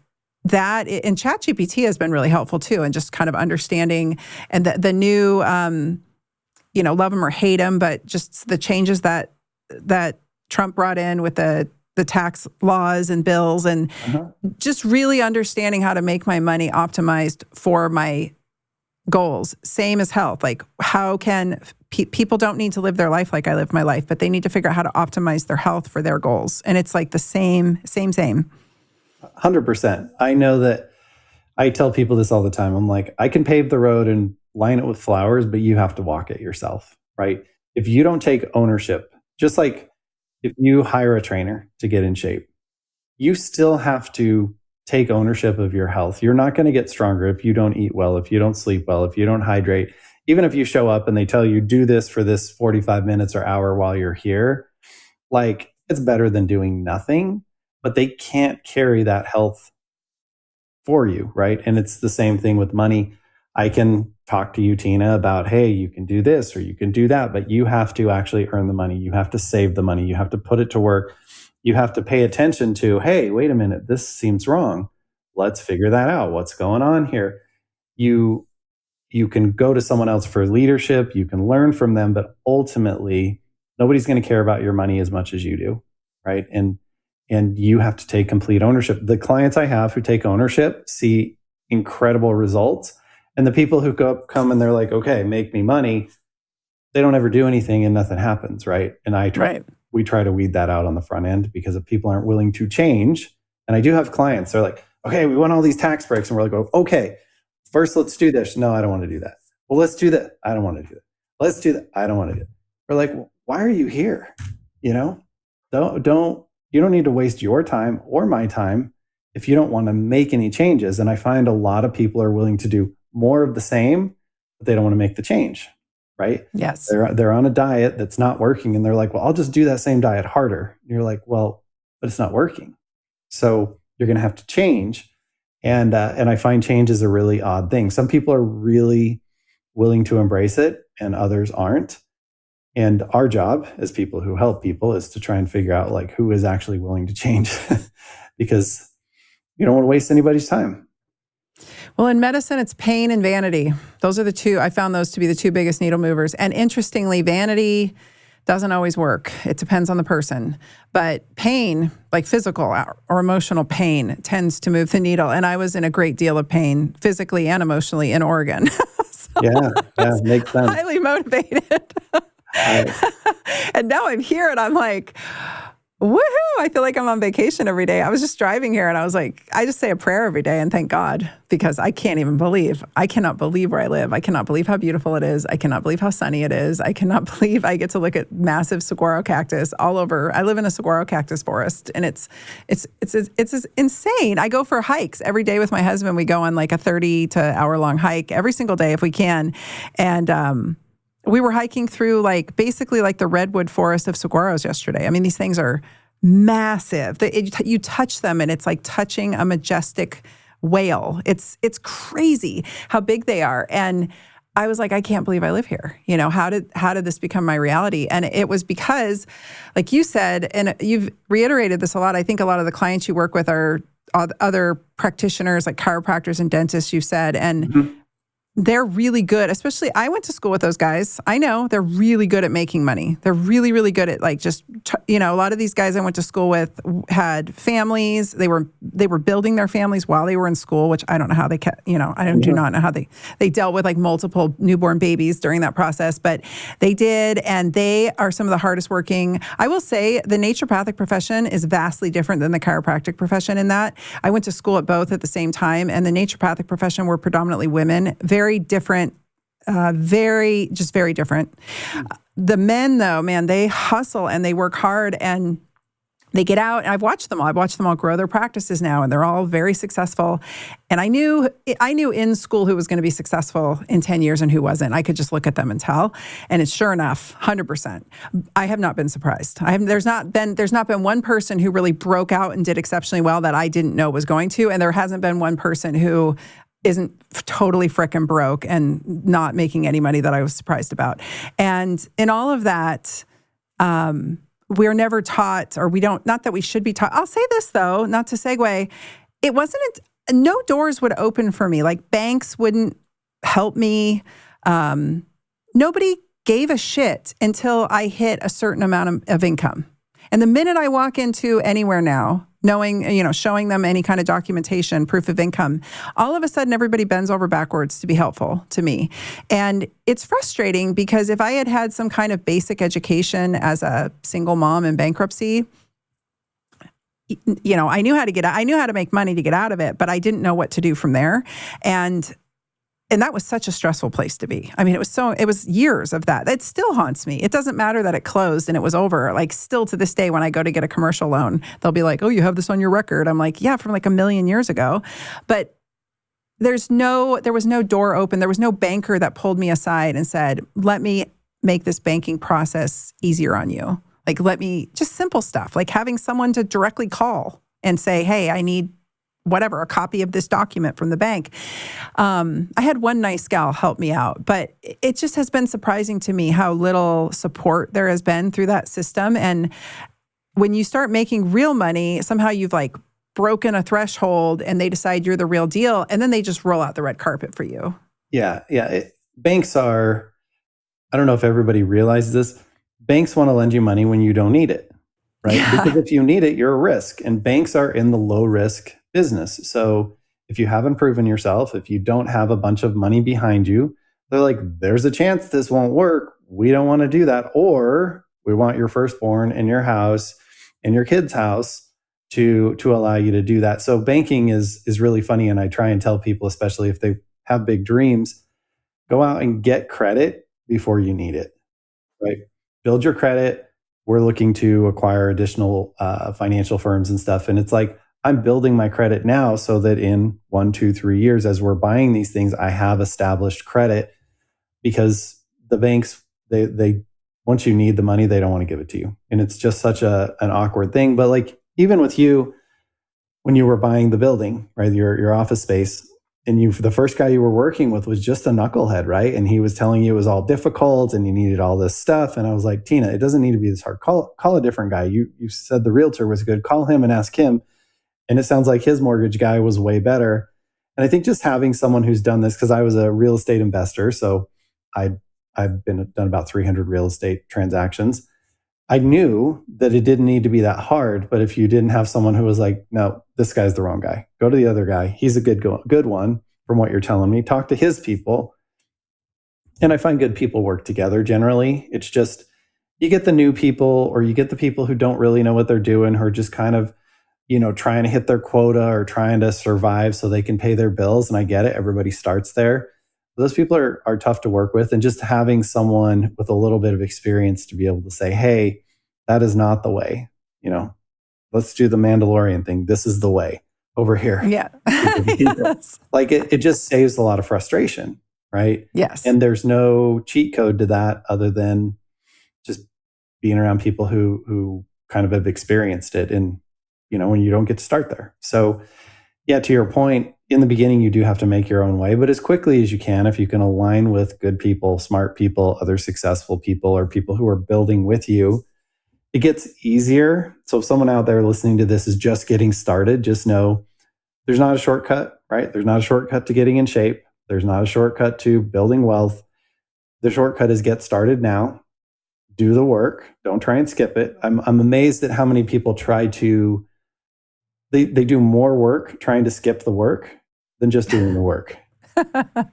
that, and ChatGPT has been really helpful too. And just kind of understanding, and the new, love him or hate him, but just the changes that Trump brought in with the tax laws and bills, and just really understanding how to make my money optimized for my goals. Same as health. Like, how can people don't need to live their life like I live my life, but they need to figure out how to optimize their health for their goals. And it's like the same. 100%. I know that I tell people this all the time. I'm like, I can pave the road and line it with flowers, but you have to walk it yourself, right? If you don't take ownership, just like if you hire a trainer to get in shape, you still have to take ownership of your health. You're not going to get stronger if you don't eat well, if you don't sleep well, if you don't hydrate. Even if you show up and they tell you, do this for this 45 minutes or hour while you're here, like, it's better than doing nothing, but they can't carry that health for you, right? And it's the same thing with money. I can talk to you, Tina, about, hey, you can do this or you can do that, but you have to actually earn the money. You have to save the money. You have to put it to work. You have to pay attention to, hey, wait a minute, this seems wrong. Let's figure that out. What's going on here? You can go to someone else for leadership. You can learn from them, but ultimately, nobody's going to care about your money as much as you do, right? And you have to take complete ownership. The clients I have who take ownership see incredible results. And the people who come and they're like, okay, make me money, they don't ever do anything and nothing happens, right? And we try to weed that out on the front end, because if people aren't willing to change, and I do have clients, they're like, okay, we want all these tax breaks. And we're like, okay, first let's do this. No, I don't want to do that. Well, let's do that. I don't want to do that. Let's do that. I don't want to do it. We're like, well, why are you here? You don't need to waste your time or my time if you don't want to make any changes. And I find a lot of people are willing to do more of the same, but they don't want to make the change, right? Yes. They're on a diet that's not working, and they're like, well, I'll just do that same diet harder. And you're like, well, but it's not working. So you're going to have to change. And I find change is a really odd thing. Some people are really willing to embrace it and others aren't. And our job as people who help people is to try and figure out, like, who is actually willing to change because you don't want to waste anybody's time. Well, in medicine, it's pain and vanity. Those are the two. I found those to be the two biggest needle movers. And interestingly, vanity doesn't always work. It depends on the person. But pain, like physical or emotional pain, tends to move the needle. And I was in a great deal of pain, physically and emotionally, in Oregon. So yeah, makes sense. Highly motivated. And now I'm here and I'm like, woohoo, I feel like I'm on vacation every day. I was just driving here and I was like, I just say a prayer every day and thank God, because I cannot believe where I live. I cannot believe how beautiful it is. I cannot believe how sunny it is. I cannot believe I get to look at massive saguaro cactus all over. I live in a saguaro cactus forest and it's insane. I go for hikes every day with my husband. We go on like a 30 to hour long hike every single day if we can. And, we were hiking through basically the redwood forest of saguaros yesterday. I mean, these things are massive. You touch them and it's like touching a majestic whale. It's crazy how big they are. And I was like, I can't believe I live here. How did this become my reality? And it was because, like you said, and you've reiterated this a lot, I think a lot of the clients you work with are other practitioners like chiropractors and dentists, you said, and they're really good, especially I went to school with those guys. I know they're really good at making money. They're really, really good at a lot of these guys I went to school with had families. They were building their families while they were in school, which I don't know how they kept, do not know how they dealt with multiple newborn babies during that process, but they did. And they are some of the hardest working. I will say the naturopathic profession is vastly different than the chiropractic profession in that I went to school at both at the same time. And the naturopathic profession were predominantly women, very different, very different. The men, though, man, they hustle and they work hard. And They get out, and I've watched them all. I've watched them all grow their practices now, and they're all very successful. And I knew in school who was going to be successful in 10 years and who wasn't. I could just look at them and tell. And it's sure enough, 100%. I have not been surprised. There's not been one person who really broke out and did exceptionally well that I didn't know was going to. And there hasn't been one person who isn't totally frickin' broke and not making any money that I was surprised about. And in all of that, we're never taught, or we don't, not that we should be taught. I'll say this though, not to segue, no doors would open for me. Like banks wouldn't help me. Nobody gave a shit until I hit a certain amount of income. And the minute I walk into anywhere now, showing them any kind of documentation, proof of income, all of a sudden everybody bends over backwards to be helpful to me. And it's frustrating because if I had had some kind of basic education as a single mom in bankruptcy, I knew how to make money to get out of it, but I didn't know what to do from there. And that was such a stressful place to be. I mean, it was years of that. It still haunts me. It doesn't matter that it closed and it was over. Like still to this day, when I go to get a commercial loan, they'll be like, "Oh, you have this on your record." I'm like, "Yeah, from like a million years ago." But there was no door open. There was no banker that pulled me aside and said, "Let me make this banking process easier on you." Like, just simple stuff, like having someone to directly call and say, "Hey, I need whatever, a copy of this document from the bank." I had one nice gal help me out, but it just has been surprising to me how little support there has been through that system. And when you start making real money, somehow you've like broken a threshold and they decide you're the real deal. And then they just roll out the red carpet for you. Yeah. Banks are, I don't know if everybody realizes this. Banks want to lend you money when you don't need it, right? Yeah. Because if you need it, you're a risk. And banks are in the low risk business. So if you haven't proven yourself, if you don't have a bunch of money behind you, they're like, "There's a chance this won't work. We don't want to do that." Or we want your firstborn in your house and your kid's house to allow you to do that. So banking is really funny. And I try and tell people, especially if they have big dreams, go out and get credit before you need it, right? Build your credit. We're looking to acquire additional financial firms and stuff. And it's like, I'm building my credit now so that in 1, 2, 3 years, as we're buying these things, I have established credit, because the banks, they once you need the money, they don't want to give it to you. And it's just such an awkward thing. But like, even with you, when you were buying the building, right, your office space, and the first guy you were working with was just a knucklehead, right? And he was telling you it was all difficult and you needed all this stuff. And I was like, "Tina, it doesn't need to be this hard. Call a different guy. You said the realtor was good. Call him and ask him." And it sounds like his mortgage guy was way better. And I think just having someone who's done this, because I was a real estate investor, so I've done about 300 real estate transactions. I knew that it didn't need to be that hard. But if you didn't have someone who was like, "No, this guy's the wrong guy. Go to the other guy. He's a good one from what you're telling me. Talk to his people." And I find good people work together generally. It's just, you get the new people, or you get the people who don't really know what they're doing, who are just kind of trying to hit their quota or trying to survive so they can pay their bills. And I get it. Everybody starts there. Those people are tough to work with. And just having someone with a little bit of experience to be able to say, "Hey, that is not the way. Let's do the Mandalorian thing. This is the way over here." Yeah. Yes. Like it just saves a lot of frustration, right? Yes. And there's no cheat code to that other than just being around people who kind of have experienced it. And when you don't get to start there. So yeah, to your point, in the beginning, you do have to make your own way, but as quickly as you can, if you can align with good people, smart people, other successful people, or people who are building with you, it gets easier. So if someone out there listening to this is just getting started, just know there's not a shortcut, right? There's not a shortcut to getting in shape. There's not a shortcut to building wealth. The shortcut is get started now. Do the work. Don't try and skip it. I'm amazed at how many people try to They do more work trying to skip the work than just doing the work.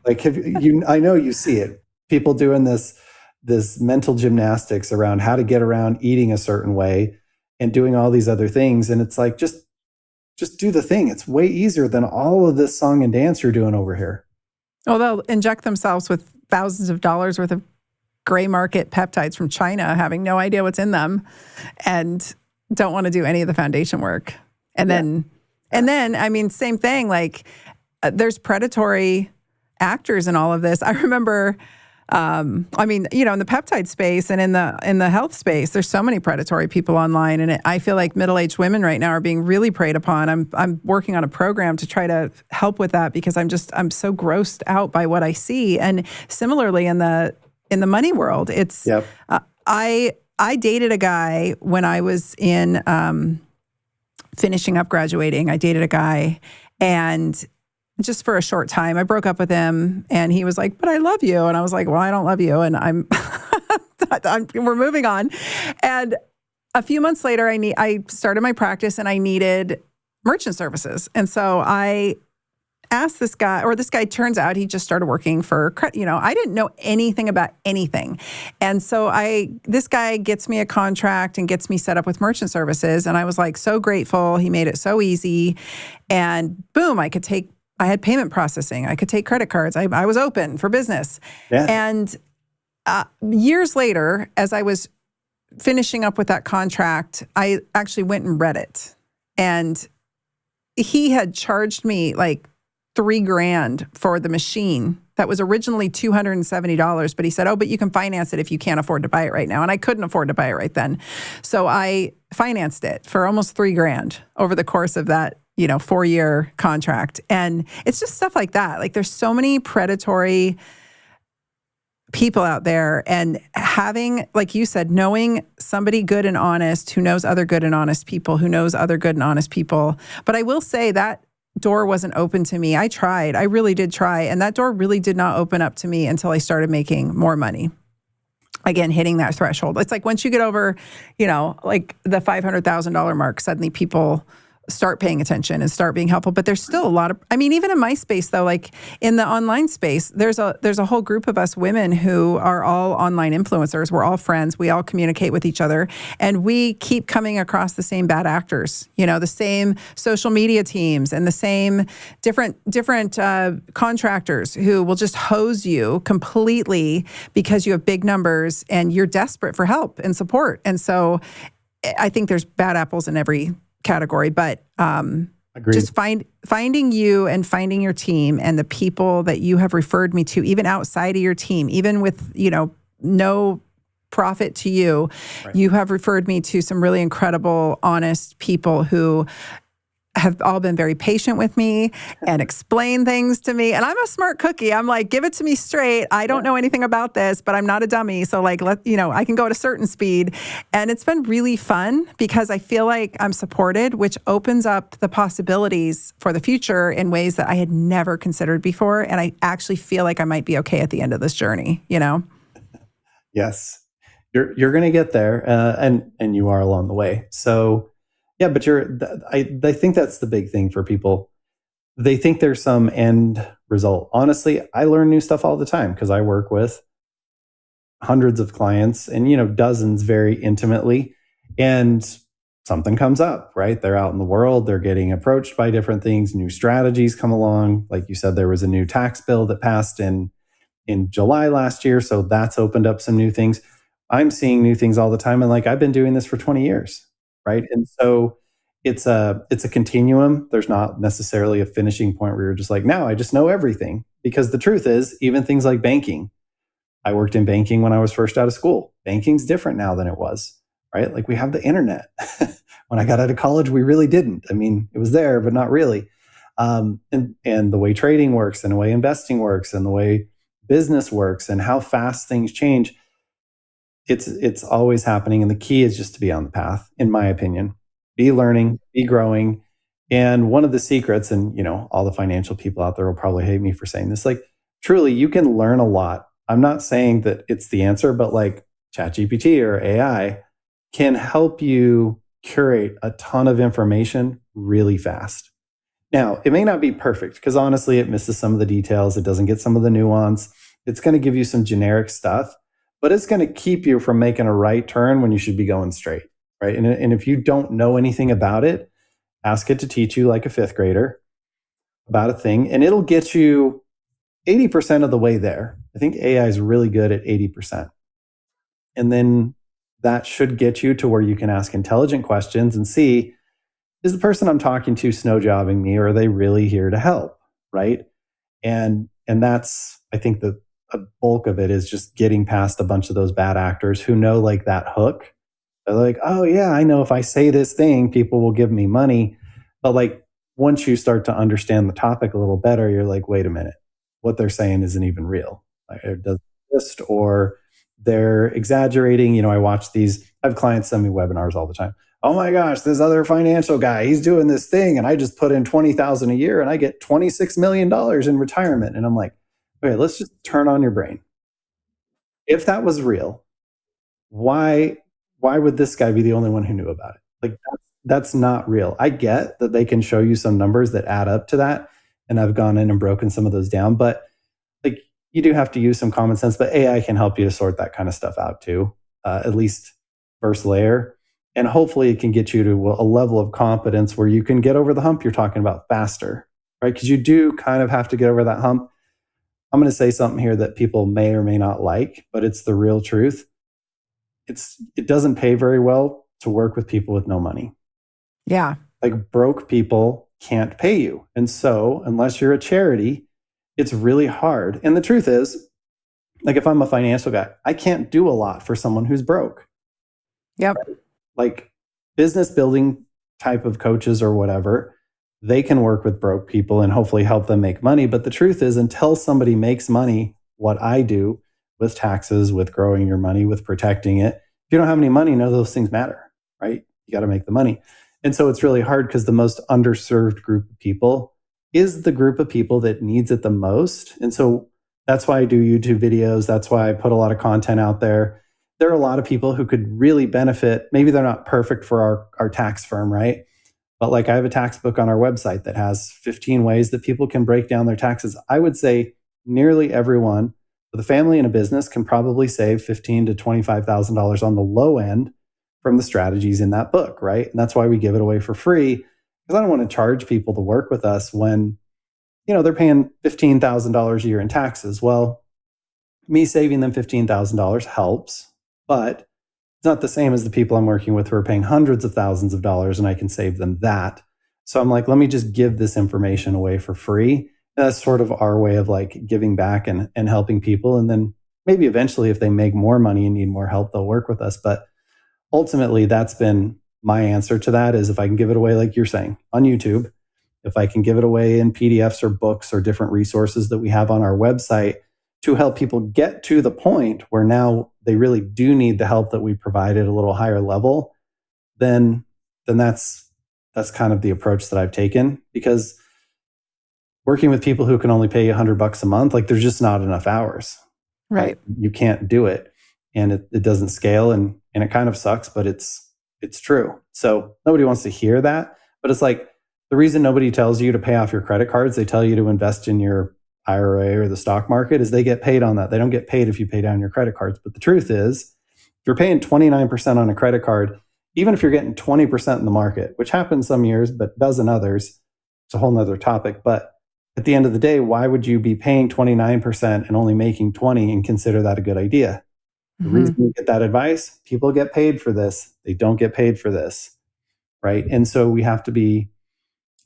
Like I know you see it. People doing this mental gymnastics around how to get around eating a certain way and doing all these other things. And it's like, just do the thing. It's way easier than all of this song and dance you're doing over here. Well, they'll inject themselves with thousands of dollars worth of gray market peptides from China, having no idea what's in them. And don't want to do any of the foundation work. And then, I mean, same thing, like there's predatory actors in all of this. I remember, I mean, you know, in the peptide space and in the health space, there's so many predatory people online, and I feel like middle-aged women right now are being really preyed upon. I'm working on a program to try to help with that because I'm so grossed out by what I see. And similarly in the money world, it's I dated a guy when I was in finishing up graduating. I dated a guy, and just for a short time, I broke up with him, and he was like, "But I love you," and I was like, "Well, I don't love you," and we're moving on. And a few months later, I started my practice, and I needed merchant services, and so I asked this guy, or this guy, turns out he just started working for, you know, I didn't know anything about anything. And so this guy gets me a contract and gets me set up with merchant services. And I was like, so grateful. He made it so easy. And boom, I had payment processing. I could take credit cards. I was open for business. Yeah. And years later, as I was finishing up with that contract, I actually went and read it. And he had charged me like $3,000 for the machine that was originally $270, but he said, "Oh, but you can finance it if you can't afford to buy it right now." And I couldn't afford to buy it right then. So I financed it for almost $3,000 over the course of that, 4-year contract. And it's just stuff like that. Like there's so many predatory people out there, and having, like you said, knowing somebody good and honest who knows other good and honest people, who knows other good and honest people. But I will say that door wasn't open to me. I tried. I really did try. And that door really did not open up to me until I started making more money. Again, hitting that threshold. It's like once you get over, like the $500,000 mark, suddenly people start paying attention and start being helpful. But there's still a lot of, even in my space though, like in the online space, there's a whole group of us women who are all online influencers. We're all friends. We all communicate with each other, and we keep coming across the same bad actors, the same social media teams and the same different contractors who will just hose you completely because you have big numbers and you're desperate for help and support. And so I think there's bad apples in every category, but just finding you and finding your team and the people that you have referred me to, even outside of your team, even with, no profit to you, right. You have referred me to some really incredible, honest people who have all been very patient with me and explain things to me. And I'm a smart cookie. I'm like, give it to me straight. I don't know anything about this, but I'm not a dummy. So like, I can go at a certain speed. And it's been really fun because I feel like I'm supported, which opens up the possibilities for the future in ways that I had never considered before. And I actually feel like I might be okay at the end of this journey, Yes, you're going to get there. And you are along the way. So yeah, but I think that's the big thing for people. They think there's some end result. Honestly, I learn new stuff all the time because I work with hundreds of clients and, dozens very intimately. And something comes up, right? They're out in the world. They're getting approached by different things. New strategies come along. Like you said, there was a new tax bill that passed in July last year. So that's opened up some new things. I'm seeing new things all the time. And like, I've been doing this for 20 years. Right. And so it's a continuum. There's not necessarily a finishing point where you're just like, now I just know everything. Because the truth is, even things like banking, I worked in banking when I was first out of school. Banking's different now than it was, right? Like we have the internet. When I got out of college, we really didn't. It was there, but not really. And the way trading works and the way investing works and the way business works and how fast things change, it's always happening. And the key is just to be on the path, in my opinion. Be learning, be growing. And one of the secrets, and all the financial people out there will probably hate me for saying this, like truly you can learn a lot. I'm not saying that it's the answer, but like ChatGPT or AI can help you curate a ton of information really fast. Now, it may not be perfect because honestly, it misses some of the details. It doesn't get some of the nuance. It's going to give you some generic stuff, but it's going to keep you from making a right turn when you should be going straight, right? And if you don't know anything about it, ask it to teach you like a fifth grader about a thing, and it'll get you 80% of the way there. I think AI is really good at 80%. And then that should get you to where you can ask intelligent questions and see, is the person I'm talking to snow jobbing me, or are they really here to help? Right. And that's, I think the a bulk of it is just getting past a bunch of those bad actors who know like that hook. They're like, oh yeah, I know if I say this thing, people will give me money. But like once you start to understand the topic a little better, you're like, wait a minute, what they're saying isn't even real. Like, it doesn't exist, or they're exaggerating. I watch these, I have clients send me webinars all the time. Oh my gosh, this other financial guy, he's doing this thing, and I just put in 20,000 a year and I get $26 million in retirement. And I'm like, okay, let's just turn on your brain. If that was real, why would this guy be the only one who knew about it? Like that's not real. I get that they can show you some numbers that add up to that, and I've gone in and broken some of those down, but like you do have to use some common sense. But AI can help you to sort that kind of stuff out too, at least first layer. And hopefully it can get you to a level of competence where you can get over the hump you're talking about faster, right? Because you do kind of have to get over that hump. I'm going to say something here that people may or may not like, but it's the real truth. It doesn't pay very well to work with people with no money. Yeah. Like broke people can't pay you. And so unless you're a charity, it's really hard. And the truth is, like if I'm a financial guy, I can't do a lot for someone who's broke. Yep. Right? Like business building type of coaches or whatever, they can work with broke people and hopefully help them make money. But the truth is, until somebody makes money, what I do with taxes, with growing your money, with protecting it, if you don't have any money, none of those things matter, right? You got to make the money. And so it's really hard because the most underserved group of people is the group of people that needs it the most. And so that's why I do YouTube videos. That's why I put a lot of content out there. There are a lot of people who could really benefit. Maybe they're not perfect for our tax firm, right? But like I have a tax book on our website that has 15 ways that people can break down their taxes. I would say nearly everyone with a family and a business can probably save $15,000 to $25,000 on the low end from the strategies in that book, right? And that's why we give it away for free, because I don't want to charge people to work with us when, they're paying $15,000 a year in taxes. Well, me saving them $15,000 helps, but it's not the same as the people I'm working with who are paying hundreds of thousands of dollars, and I can save them that. So I'm like, let me just give this information away for free. And that's sort of our way of like giving back and helping people. And then maybe eventually if they make more money and need more help, they'll work with us. But ultimately, that's been my answer to that, is if I can give it away, like you're saying, on YouTube, if I can give it away in PDFs or books or different resources that we have on our website to help people get to the point where now they really do need the help that we provide at a little higher level, then that's kind of the approach that I've taken. Because working with people who can only pay $100 a month, like there's just not enough hours. Right. You can't do it, and it doesn't scale, and it kind of sucks, but it's true. So nobody wants to hear that, but it's like the reason nobody tells you to pay off your credit cards, they tell you to invest in your IRA or the stock market, is they get paid on that. They don't get paid if you pay down your credit cards. But the truth is, if you're paying 29% on a credit card, even if you're getting 20% in the market, which happens some years, but does in others, it's a whole nother topic. But at the end of the day, why would you be paying 29% and only making 20 and consider that a good idea? The reason you get that advice, people get paid for this. They don't get paid for this, right? And so we have to be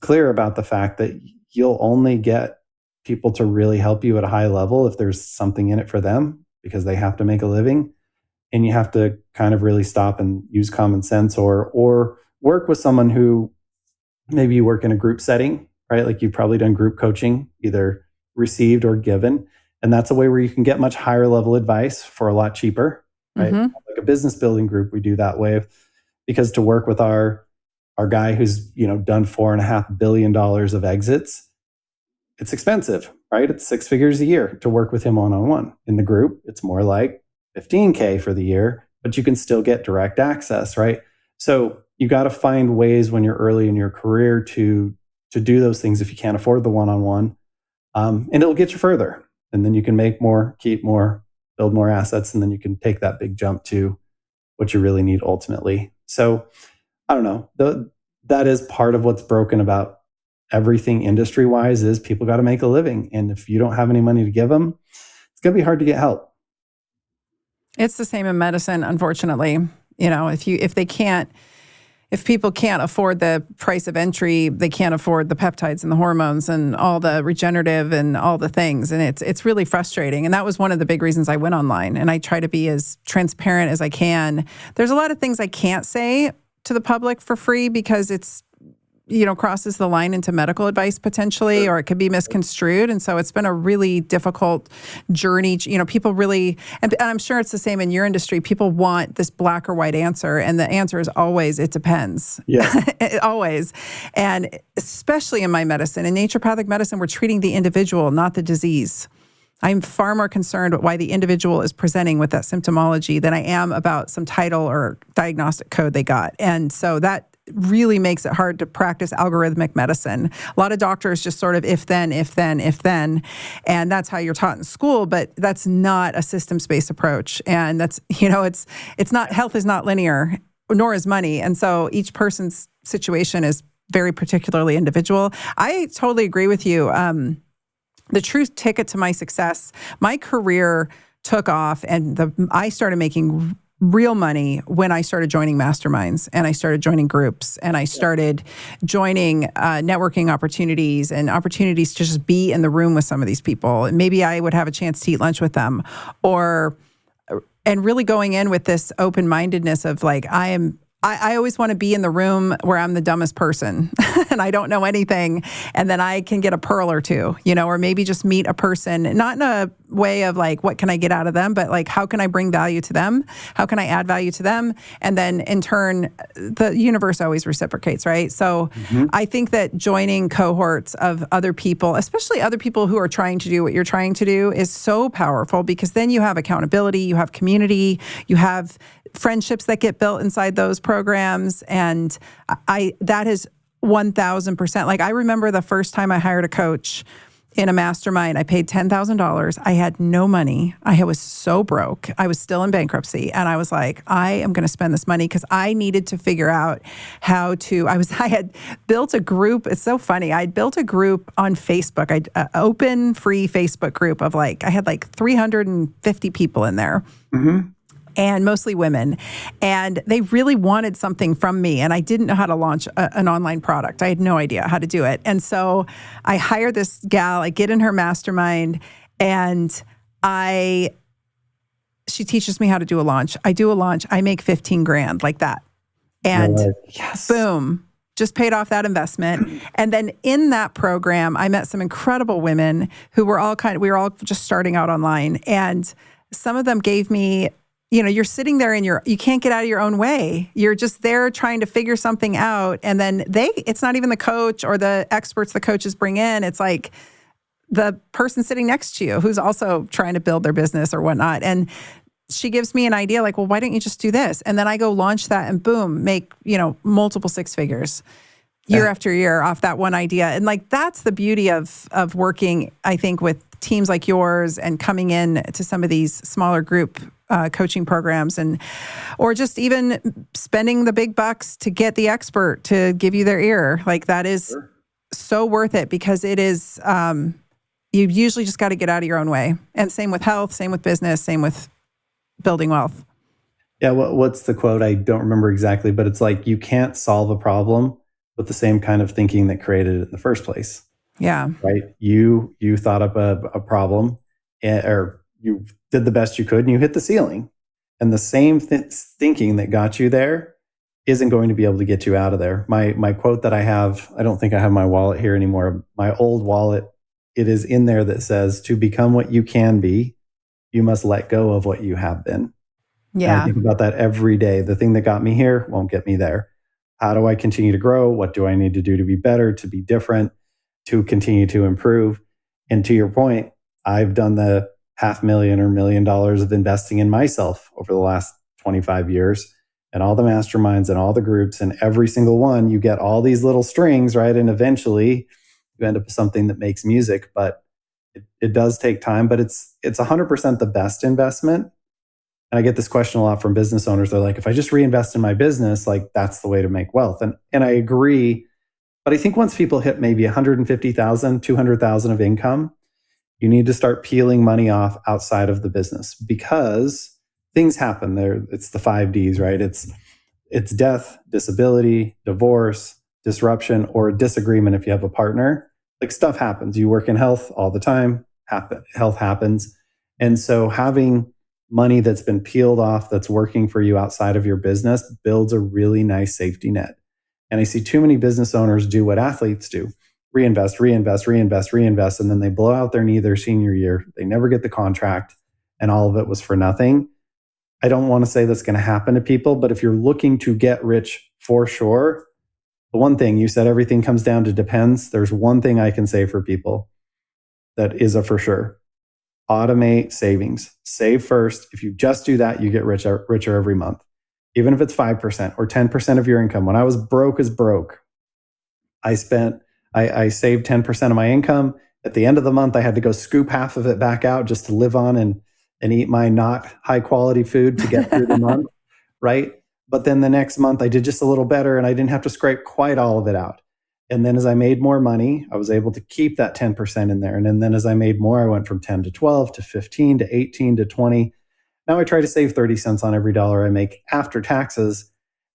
clear about the fact that you'll only get people to really help you at a high level if there's something in it for them, because they have to make a living. And you have to kind of really stop and use common sense, or work with someone who maybe you work in a group setting, right? Like you've probably done group coaching, either received or given. And that's a way where you can get much higher level advice for a lot cheaper, right? Mm-hmm. Like a business building group, we do that way, because to work with our guy who's done $4.5 billion of exits, it's expensive, right? It's 6 figures a year to work with him one-on-one. In the group, it's more like $15K for the year, but you can still get direct access, right? So you got to find ways when you're early in your career to do those things if you can't afford the one-on-one, and it'll get you further. And then you can make more, keep more, build more assets, and then you can take that big jump to what you really need ultimately. So I don't know. That is part of what's broken about everything industry-wise, is people got to make a living. And if you don't have any money to give them, it's going to be hard to get help. It's the same in medicine, unfortunately. If people can't afford the price of entry, they can't afford the peptides and the hormones and all the regenerative and all the things. And it's really frustrating. And that was one of the big reasons I went online. And I try to be as transparent as I can. There's a lot of things I can't say to the public for free because it's, crosses the line into medical advice potentially, or it could be misconstrued. And so it's been a really difficult journey. People really, and I'm sure it's the same in your industry, people want this black or white answer. And the answer is always, it depends. Yeah. Always. And especially in my medicine, in naturopathic medicine, we're treating the individual, not the disease. I'm far more concerned with why the individual is presenting with that symptomology than I am about some title or diagnostic code they got. And so that really makes it hard to practice algorithmic medicine. A lot of doctors just sort of if then, and that's how you're taught in school, but that's not a systems-based approach. And that's, it's not, health is not linear, nor is money. And so each person's situation is very particularly individual. I totally agree with you. The true ticket to my success, my career took off and I started making real money when I started joining masterminds and I started joining groups and I started joining networking opportunities and opportunities to just be in the room with some of these people. And maybe I would have a chance to eat lunch with them and really going in with this open-mindedness of like, I always want to be in the room where I'm the dumbest person and I don't know anything. And then I can get a pearl or two, or maybe just meet a person, not in a way of like, what can I get out of them? But like, how can I bring value to them? How can I add value to them? And then in turn, the universe always reciprocates, right? So I think that joining cohorts of other people, especially other people who are trying to do what you're trying to do, is so powerful because then you have accountability, you have community, you have friendships that get built inside those programs. And that is 1,000%. Like I remember the first time I hired a coach in a mastermind, I paid $10,000. I had no money. I was so broke. I was still in bankruptcy. And I was like, I am going to spend this money because I needed to figure out how to, I had built a group. It's so funny. I'd built a group on Facebook, an open free Facebook group of I had 350 people in there. And mostly women. And they really wanted something from me. And I didn't know how to launch an online product. I had no idea how to do it. And so I hired this gal, I get in her mastermind, and she teaches me how to do a launch. I do a launch, I make 15 grand like that. And yes. Boom, just paid off that investment. And then in that program, I met some incredible women who were we were all just starting out online. And some of them gave me, you're sitting there and you can't get out of your own way. You're just there trying to figure something out. And then it's not even the coach or the experts the coaches bring in. It's like the person sitting next to you who's also trying to build their business or whatnot. And she gives me an idea like, well, why don't you just do this? And then I go launch that and boom, make, multiple six figures year after year off that one idea. And that's the beauty of working, I think, with teams like yours and coming in to some of these smaller group coaching programs or just even spending the big bucks to get the expert to give you their ear. That is so worth it because it is, you usually just got to get out of your own way. And same with health, same with business, same with building wealth. Yeah. What's the quote? I don't remember exactly, but it's like, you can't solve a problem with the same kind of thinking that created it in the first place. Yeah. Right. You thought up a problem or you did the best you could and you hit the ceiling. And the same thinking that got you there isn't going to be able to get you out of there. My quote that I have, I don't think I have my wallet here anymore. My old wallet, it is in there that says, to become what you can be, you must let go of what you have been. Yeah. And I think about that every day. The thing that got me here won't get me there. How do I continue to grow? What do I need to do to be better, to be different, to continue to improve? And to your point, I've done the $500,000 or $1 million of investing in myself over the last 25 years, and all the masterminds and all the groups, and every single one, you get all these little strings, right? And eventually you end up with something that makes music, but it does take time, but it's 100% the best investment. And I get this question a lot from business owners. They're like, if I just reinvest in my business, that's the way to make wealth. And I agree. But I think once people hit maybe 150,000, 200,000 of income, you need to start peeling money off outside of the business, because things happen there. It's the 5 Ds, right? It's death, disability, divorce, disruption, or disagreement if you have a partner. Like stuff happens. You work in health all the time, health happens. And so having money that's been peeled off, that's working for you outside of your business, builds a really nice safety net. And I see too many business owners do what athletes do: reinvest, reinvest, reinvest, reinvest. And then they blow out their knee their senior year. They never get the contract, and all of it was for nothing. I don't want to say that's going to happen to people, but if you're looking to get rich for sure, the one thing you said, everything comes down to depends. There's one thing I can say for people that is a for sure: automate savings. Save first. If you just do that, you get richer every month, even if it's 5% or 10% of your income. When I was broke as broke, I saved 10% of my income. At the end of the month, I had to go scoop half of it back out just to live on and eat my not high quality food to get through the month, right? But then the next month I did just a little better and I didn't have to scrape quite all of it out. And then as I made more money, I was able to keep that 10% in there. And then as I made more, I went from 10 to 12 to 15 to 18 to 20. Now I try to save 30 cents on every dollar I make after taxes.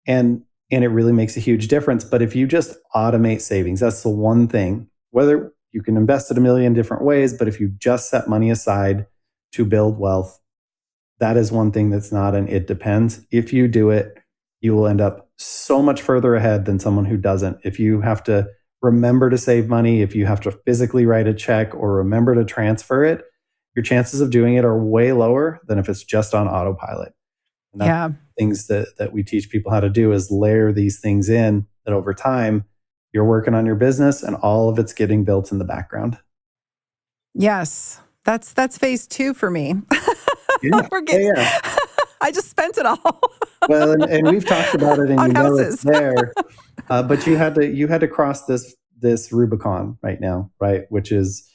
And it really makes a huge difference. But if you just automate savings, that's the one thing. Whether you can invest it a million different ways, but if you just set money aside to build wealth, that is one thing that's not an it depends. If you do it, you will end up so much further ahead than someone who doesn't. If you have to remember to save money, if you have to physically write a check or remember to transfer it, your chances of doing it are way lower than if it's just on autopilot. And that's things that we teach people how to do, is layer these things in that over time you're working on your business and all of it's getting built in the background. Yes. That's phase 2 for me. Yeah. I just spent it all. Well, and we've talked about it, and on you know houses. it's there. But you had to cross this Rubicon right now, right? Which is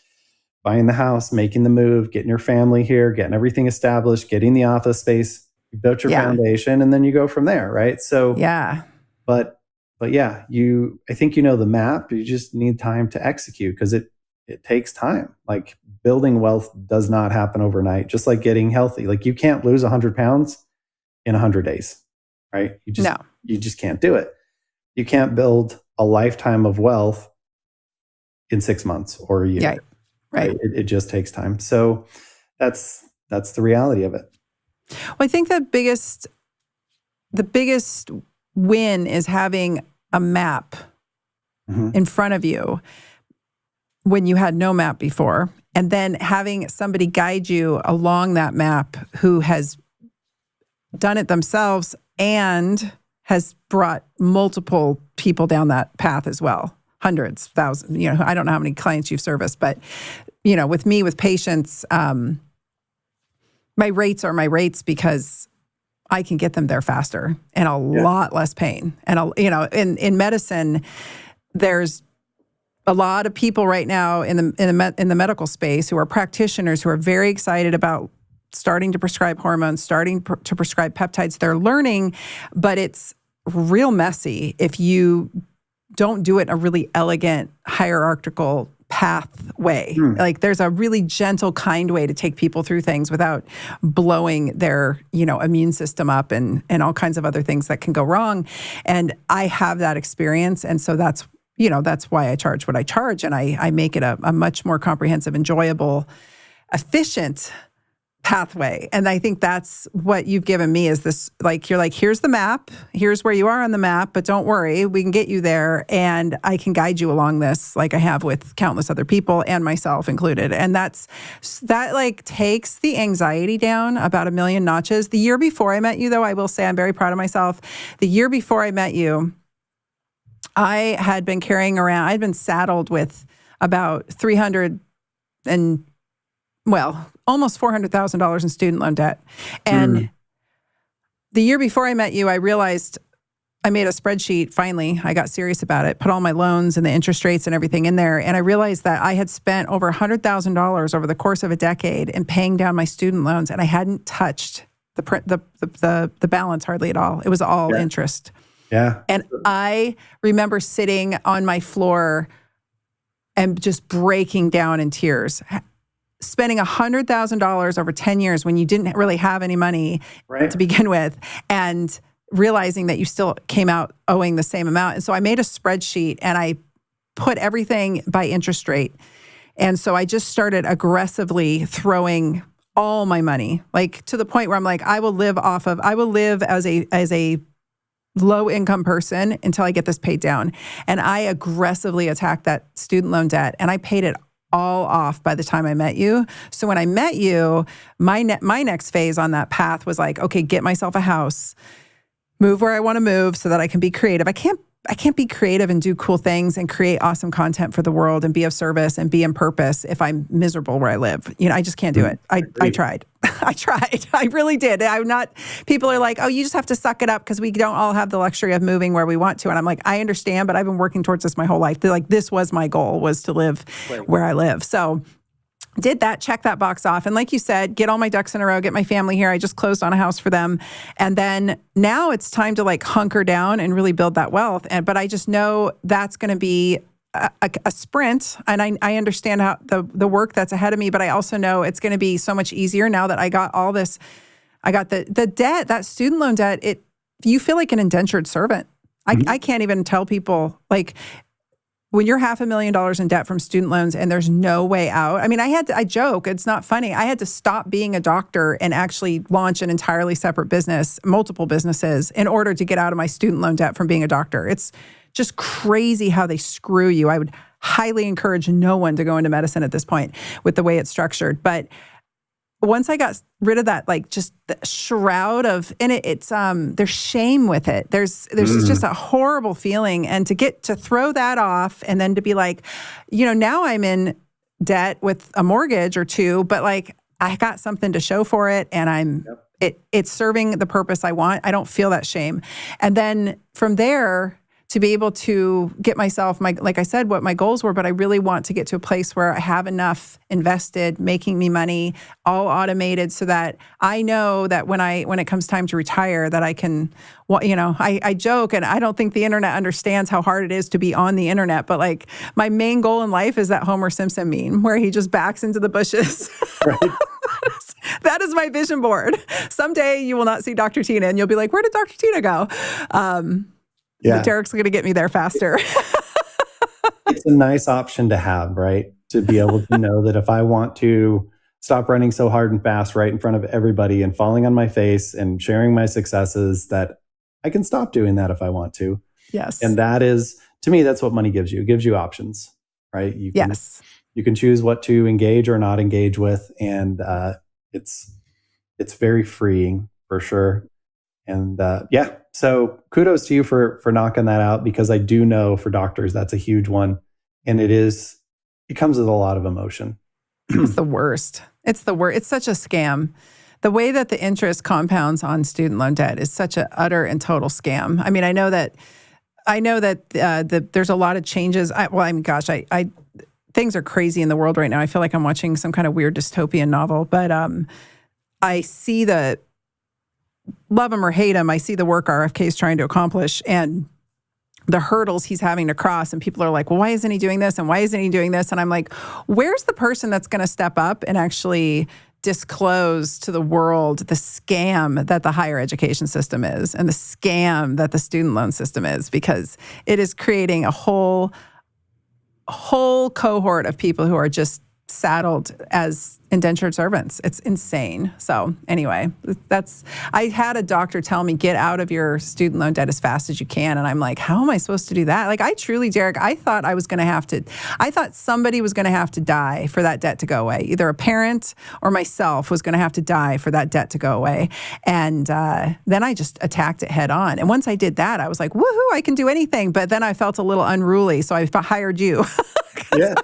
buying the house, making the move, getting your family here, getting everything established, getting the office space, you built your foundation, and then you go from there, right? So but yeah, I think you know the map. You just need time to execute because it takes time. Like building wealth does not happen overnight, just like getting healthy. Like you can't lose 100 pounds in 100 days, right? You just can't do it. You can't build a lifetime of wealth in 6 months or a year. Right. It just takes time. So that's the reality of it. Well, I think the biggest win is having a map in front of you when you had no map before, and then having somebody guide you along that map who has done it themselves and has brought multiple people down that path as well. Hundreds, thousands, I don't know how many clients you've serviced, but, with me, with patients, my rates are my rates because I can get them there faster and a lot less pain. And, in medicine, there's a lot of people right now in the medical space who are practitioners who are very excited about starting to prescribe hormones, starting to prescribe peptides. They're learning, but it's real messy if you don't do it in a really elegant, hierarchical pathway. Like there's a really gentle, kind way to take people through things without blowing their, immune system up and all kinds of other things that can go wrong. And I have that experience. And so that's why I charge what I charge. And I make it a much more comprehensive, enjoyable, efficient pathway. And I think that's what you've given me is this, you're like, here's the map, here's where you are on the map, but don't worry, we can get you there. And I can guide you along this like I have with countless other people and myself included. And that takes the anxiety down about a million notches. The year before I met you, though, I will say I'm very proud of myself. The year before I met you, I had been carrying around, I'd been saddled with about almost $400,000 in student loan debt. And the year before I met you, I realized I made a spreadsheet. Finally, I got serious about it, put all my loans and the interest rates and everything in there. And I realized that I had spent over $100,000 over the course of a decade in paying down my student loans. And I hadn't touched the balance hardly at all. It was all interest. Yeah. And I remember sitting on my floor and just breaking down in tears. spending $100,000 over 10 years when you didn't really have any money Right. to begin with, and realizing that you still came out owing the same amount. And so I made a spreadsheet and I put everything by interest rate. And so I just started aggressively throwing all my money, like to the point where I'm like, I will live as a low income person until I get this paid down. And I aggressively attacked that student loan debt, and I paid it all off by the time I met you. So when I met you, my next phase on that path was like, okay, get myself a house, move where I want to move so that I can be creative. I can't be creative and do cool things and create awesome content for the world and be of service and be in purpose if I'm miserable where I live. I just can't do it. I tried. I tried. I really did. People are like, oh, you just have to suck it up because we don't all have the luxury of moving where we want to. And I'm like, I understand, but I've been working towards this my whole life. Like, this was my goal, was to live where I live. So did that, check that box off. And like you said, get all my ducks in a row, get my family here. I just closed on a house for them. And then now it's time to like hunker down and really build that wealth. But I just know that's going to be a sprint. And I understand how the work that's ahead of me, but I also know it's going to be so much easier now that I got all this. I got the debt, that student loan debt. You feel like an indentured servant. I can't even tell people, like, when you're $500,000 in debt from student loans and there's no way out. I mean, I joke, it's not funny. I had to stop being a doctor and actually launch an entirely separate business, multiple businesses, in order to get out of my student loan debt from being a doctor. It's just crazy how they screw you. I would highly encourage no one to go into medicine at this point with the way it's structured. But once I got rid of that, like, just the shroud of, and it's there's shame with it. There's just a horrible feeling, and to throw that off, and then to be like, now I'm in debt with a mortgage or two, but like, I got something to show for it, and it's serving the purpose I want. I don't feel that shame, and then from there, to be able to get myself, like I said, what my goals were, but I really want to get to a place where I have enough invested, making me money, all automated, so that I know that when it comes time to retire, that I can, I joke, and I don't think the internet understands how hard it is to be on the internet, but like, my main goal in life is that Homer Simpson meme where he just backs into the bushes. Right. That is my vision board. Someday you will not see Dr. Tyna, and you'll be like, where did Dr. Tyna go? But Derrick's going to get me there faster. It's a nice option to have, right? To be able to know that if I want to stop running so hard and fast right in front of everybody and falling on my face and sharing my successes, that I can stop doing that if I want to. Yes. And that is, to me, that's what money gives you. It gives you options, right? You can choose what to engage or not engage with. And it's very freeing, for sure. And so kudos to you for knocking that out, because I do know for doctors, that's a huge one. And it comes with a lot of emotion. It's the worst. It's the worst. It's such a scam. The way that the interest compounds on student loan debt is such an utter and total scam. I mean, I know that there's a lot of changes. Things are crazy in the world right now. I feel like I'm watching some kind of weird dystopian novel, but I see love him or hate him, I see the work RFK is trying to accomplish and the hurdles he's having to cross. And people are like, well, why isn't he doing this? And why isn't he doing this? And I'm like, where's the person that's going to step up and actually disclose to the world the scam that the higher education system is and the scam that the student loan system is? Because it is creating a whole cohort of people who are just saddled as indentured servants. It's insane. So anyway, I had a doctor tell me, get out of your student loan debt as fast as you can. And I'm like, how am I supposed to do that? Like, I truly, Derrick, I thought somebody was going to have to die for that debt to go away. Either a parent or myself was going to have to die for that debt to go away. And then I just attacked it head on. And once I did that, I was like, woohoo, I can do anything. But then I felt a little unruly. So I hired you. Yeah.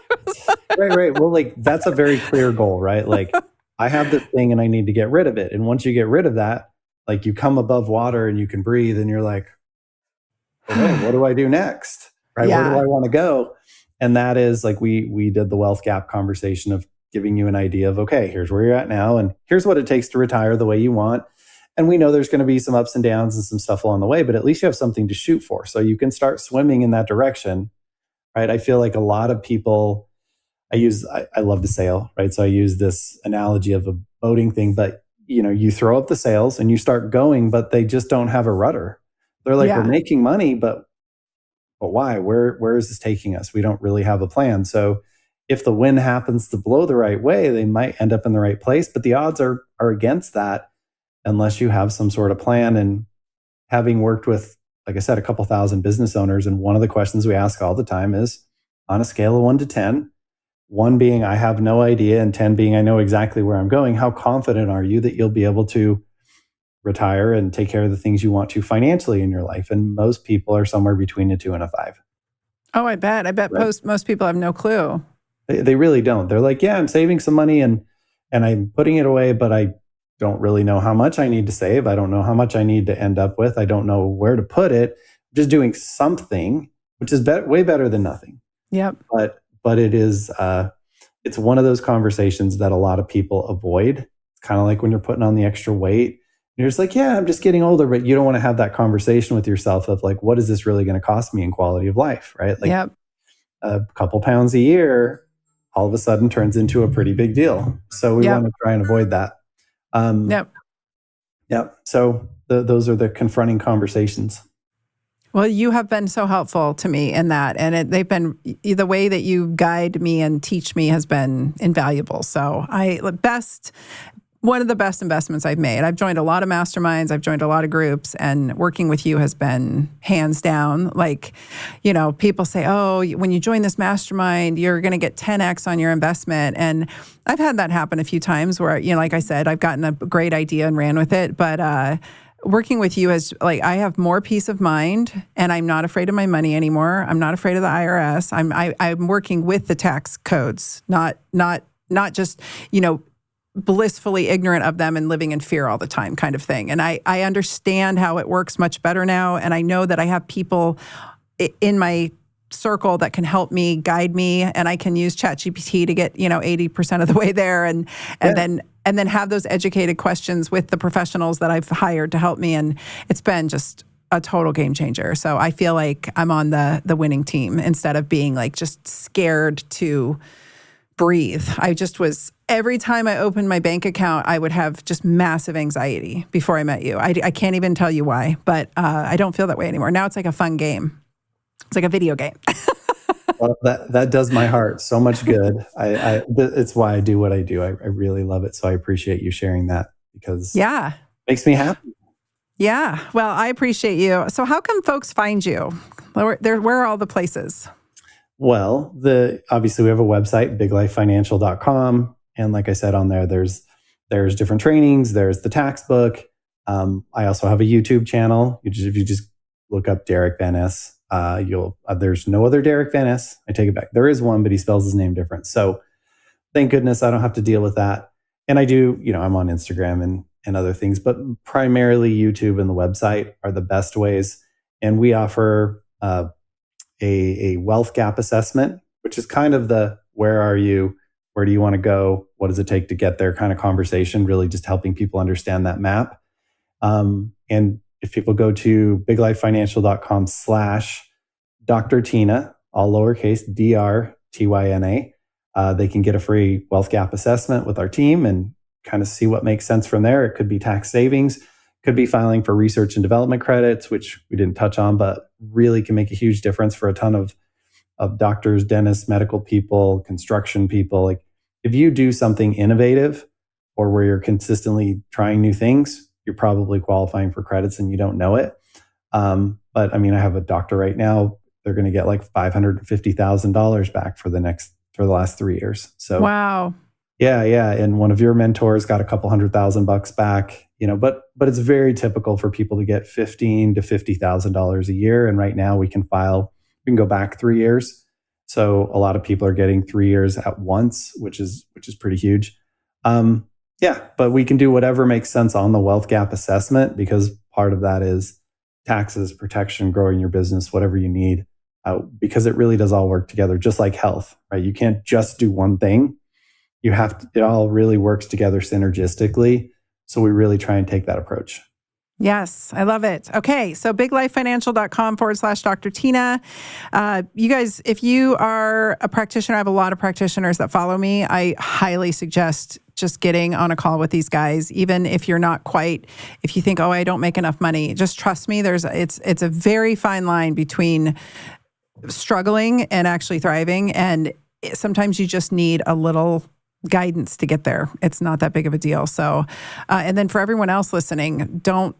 Right. Well, like, that's a very clear goal, right? Like, I have this thing and I need to get rid of it. And once you get rid of that, like, you come above water and you can breathe and you're like, oh, what do I do next? Right? Yeah. Where do I want to go? And that is like, we did the wealth gap conversation of giving you an idea of, okay, here's where you're at now. And here's what it takes to retire the way you want. And we know there's going to be some ups and downs and some stuff along the way, but at least you have something to shoot for. So you can start swimming in that direction, right? I feel like a lot of people I love to sail, right? So I use this analogy of a boating thing, but you throw up the sails and you start going, but they just don't have a rudder. They're like, we're Yeah. making money, but why? Where is this taking us? We don't really have a plan. So if the wind happens to blow the right way, they might end up in the right place, but the odds are against that unless you have some sort of plan. And having worked with, like I said, a couple thousand business owners, and one of the questions we ask all the time is, on a scale of 1 to 10, 1 being I have no idea, and 10 being I know exactly where I'm going, how confident are you that you'll be able to retire and take care of the things you want to financially in your life? And most people are somewhere between a 2 and a 5. Oh, I bet. Right? Most people have no clue. They really don't. They're like, yeah, I'm saving some money and I'm putting it away, but I don't really know how much I need to save. I don't know how much I need to end up with. I don't know where to put it. I'm just doing something, which is way better than nothing. Yep. But it is it's one of those conversations that a lot of people avoid. It's kind of like when you're putting on the extra weight. You're just like, yeah, I'm just getting older, but you don't want to have that conversation with yourself of like, what is this really going to cost me in quality of life, right? Like Yep. a couple pounds a year all of a sudden turns into a pretty big deal. So we want to try and avoid that. Yep. Yep. So those are the confronting conversations. Well, you have been so helpful to me in that, and they've been the way that you guide me and teach me has been invaluable. So one of the best investments I've made. I've joined a lot of masterminds. I've joined a lot of groups, and working with you has been hands down. Like, people say, oh, when you join this mastermind, you're going to get 10x on your investment. And I've had that happen a few times where, like I said, I've gotten a great idea and ran with it. But working with you has, like, I have more peace of mind, and I'm not afraid of my money anymore. I'm not afraid of the IRS. I'm working with the tax codes, not just, blissfully ignorant of them and living in fear all the time kind of thing. And I understand how it works much better now. And I know that I have people in my circle that can help me, guide me, and I can use ChatGPT to get, 80% of the way there and then have those educated questions with the professionals that I've hired to help me. And it's been just a total game changer. So I feel like I'm on the winning team instead of being like just scared to breathe. I just was, every time I opened my bank account, I would have just massive anxiety before I met you. I can't even tell you why, but I don't feel that way anymore. Now it's like a fun game. It's like a video game. Well, that does my heart so much good. It's why I do what I do. I really love it. So I appreciate you sharing that because it makes me happy. Yeah. Well, I appreciate you. So how can folks find you? Where are all the places? Well, obviously we have a website, biglifefinancial.com. And like I said on there, there's different trainings. There's the tax book. I also have a YouTube channel. If you just look up Derick Van Ness, there's no other Derick Van Ness. I take it back. There is one, but he spells his name different. So thank goodness I don't have to deal with that. And I do, I'm on Instagram and other things, but primarily YouTube and the website are the best ways. And we offer a wealth gap assessment, which is kind of the where are you, where do you want to go, what does it take to get there kind of conversation, really just helping people understand that map. And if people go to biglifefinancial.com/Dr Tyna, all lowercase DRTYNA, they can get a free wealth gap assessment with our team and kind of see what makes sense from there. It could be tax savings, could be filing for research and development credits, which we didn't touch on, but really can make a huge difference for a ton of doctors, dentists, medical people, construction people. Like if you do something innovative or where you're consistently trying new things, you're probably qualifying for credits and you don't know it. But I mean, I have a doctor right now, they're going to get like $550,000 back for the last 3 years. So wow. Yeah. And one of your mentors got a couple $100,000 back, but it's very typical for people to get $15,000 to $50,000 a year. And right now we can go back 3 years. So a lot of people are getting 3 years at once, which is pretty huge. But we can do whatever makes sense on the wealth gap assessment because part of that is taxes, protection, growing your business, whatever you need, because it really does all work together, just like health, right? You can't just do one thing. It all really works together synergistically. So we really try and take that approach. Yes, I love it. Okay, so biglifefinancial.com/Dr. Tyna. You guys, if you are a practitioner, I have a lot of practitioners that follow me. I highly suggest just getting on a call with these guys, even if you're not quite, if you think, oh, I don't make enough money, just trust me. It's a very fine line between struggling and actually thriving. And sometimes you just need a little guidance to get there. It's not that big of a deal. So, and then for everyone else listening, don't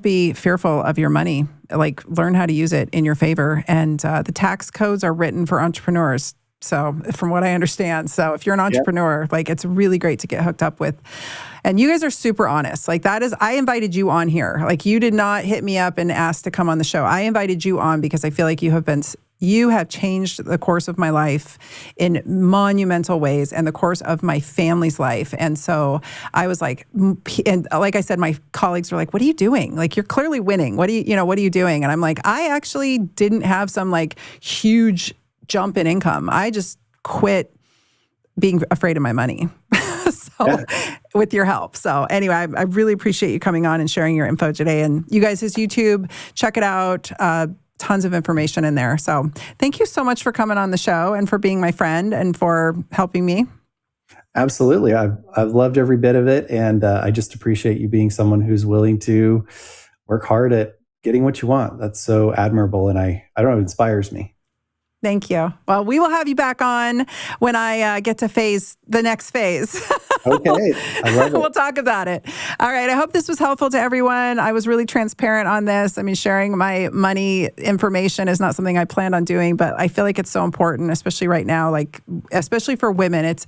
be fearful of your money. Like, learn how to use it in your favor. And the tax codes are written for entrepreneurs. So from what I understand, so if you're an entrepreneur, like, it's really great to get hooked up with. And you guys are super honest. Like, that is, I invited you on here. Like, you did not hit me up and ask to come on the show. I invited you on because I feel like you have changed the course of my life in monumental ways and the course of my family's life. And so I was like, and like I said, my colleagues were like, what are you doing? Like, you're clearly winning. What are you doing? And I'm like, I actually didn't have some like huge jump in income. I just quit being afraid of my money. With your help. So anyway, I really appreciate you coming on and sharing your info today. And you guys, his YouTube, check it out. Tons of information in there. So thank you so much for coming on the show and for being my friend and for helping me. Absolutely. I've loved every bit of it. And I just appreciate you being someone who's willing to work hard at getting what you want. That's so admirable. And I don't know, it inspires me. Thank you. Well, we will have you back on when I get to the next phase. Okay. I love it. We'll talk about it. All right. I hope this was helpful to everyone. I was really transparent on this. I mean, sharing my money information is not something I planned on doing, but I feel like it's so important, especially right now, like, especially for women. It's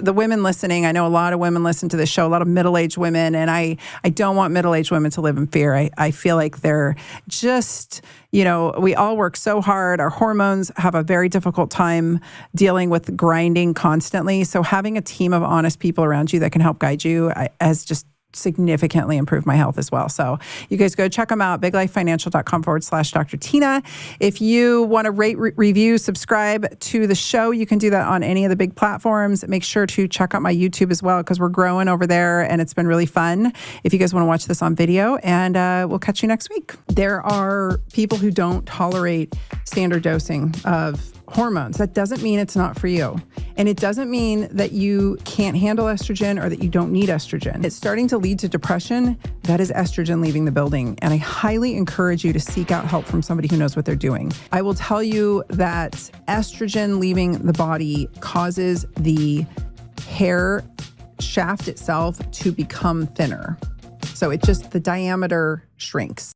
the women listening. I know a lot of women listen to this show, a lot of middle-aged women, and I don't want middle-aged women to live in fear. I feel like they're just, we all work so hard. Our hormones have a very difficult time dealing with grinding constantly. So having a team of honest people around you that can help guide you has just significantly improved my health as well. So you guys go check them out, biglifefinancial.com/Dr. Tyna. If you want to rate, review, subscribe to the show, you can do that on any of the big platforms. Make sure to check out my YouTube as well, because we're growing over there and it's been really fun. If you guys want to watch this on video, and we'll catch you next week. There are people who don't tolerate standard dosing of hormones. That doesn't mean it's not for you. And it doesn't mean that you can't handle estrogen or that you don't need estrogen. It's starting to lead to depression. That is estrogen leaving the building. And I highly encourage you to seek out help from somebody who knows what they're doing. I will tell you that estrogen leaving the body causes the hair shaft itself to become thinner. So the diameter shrinks.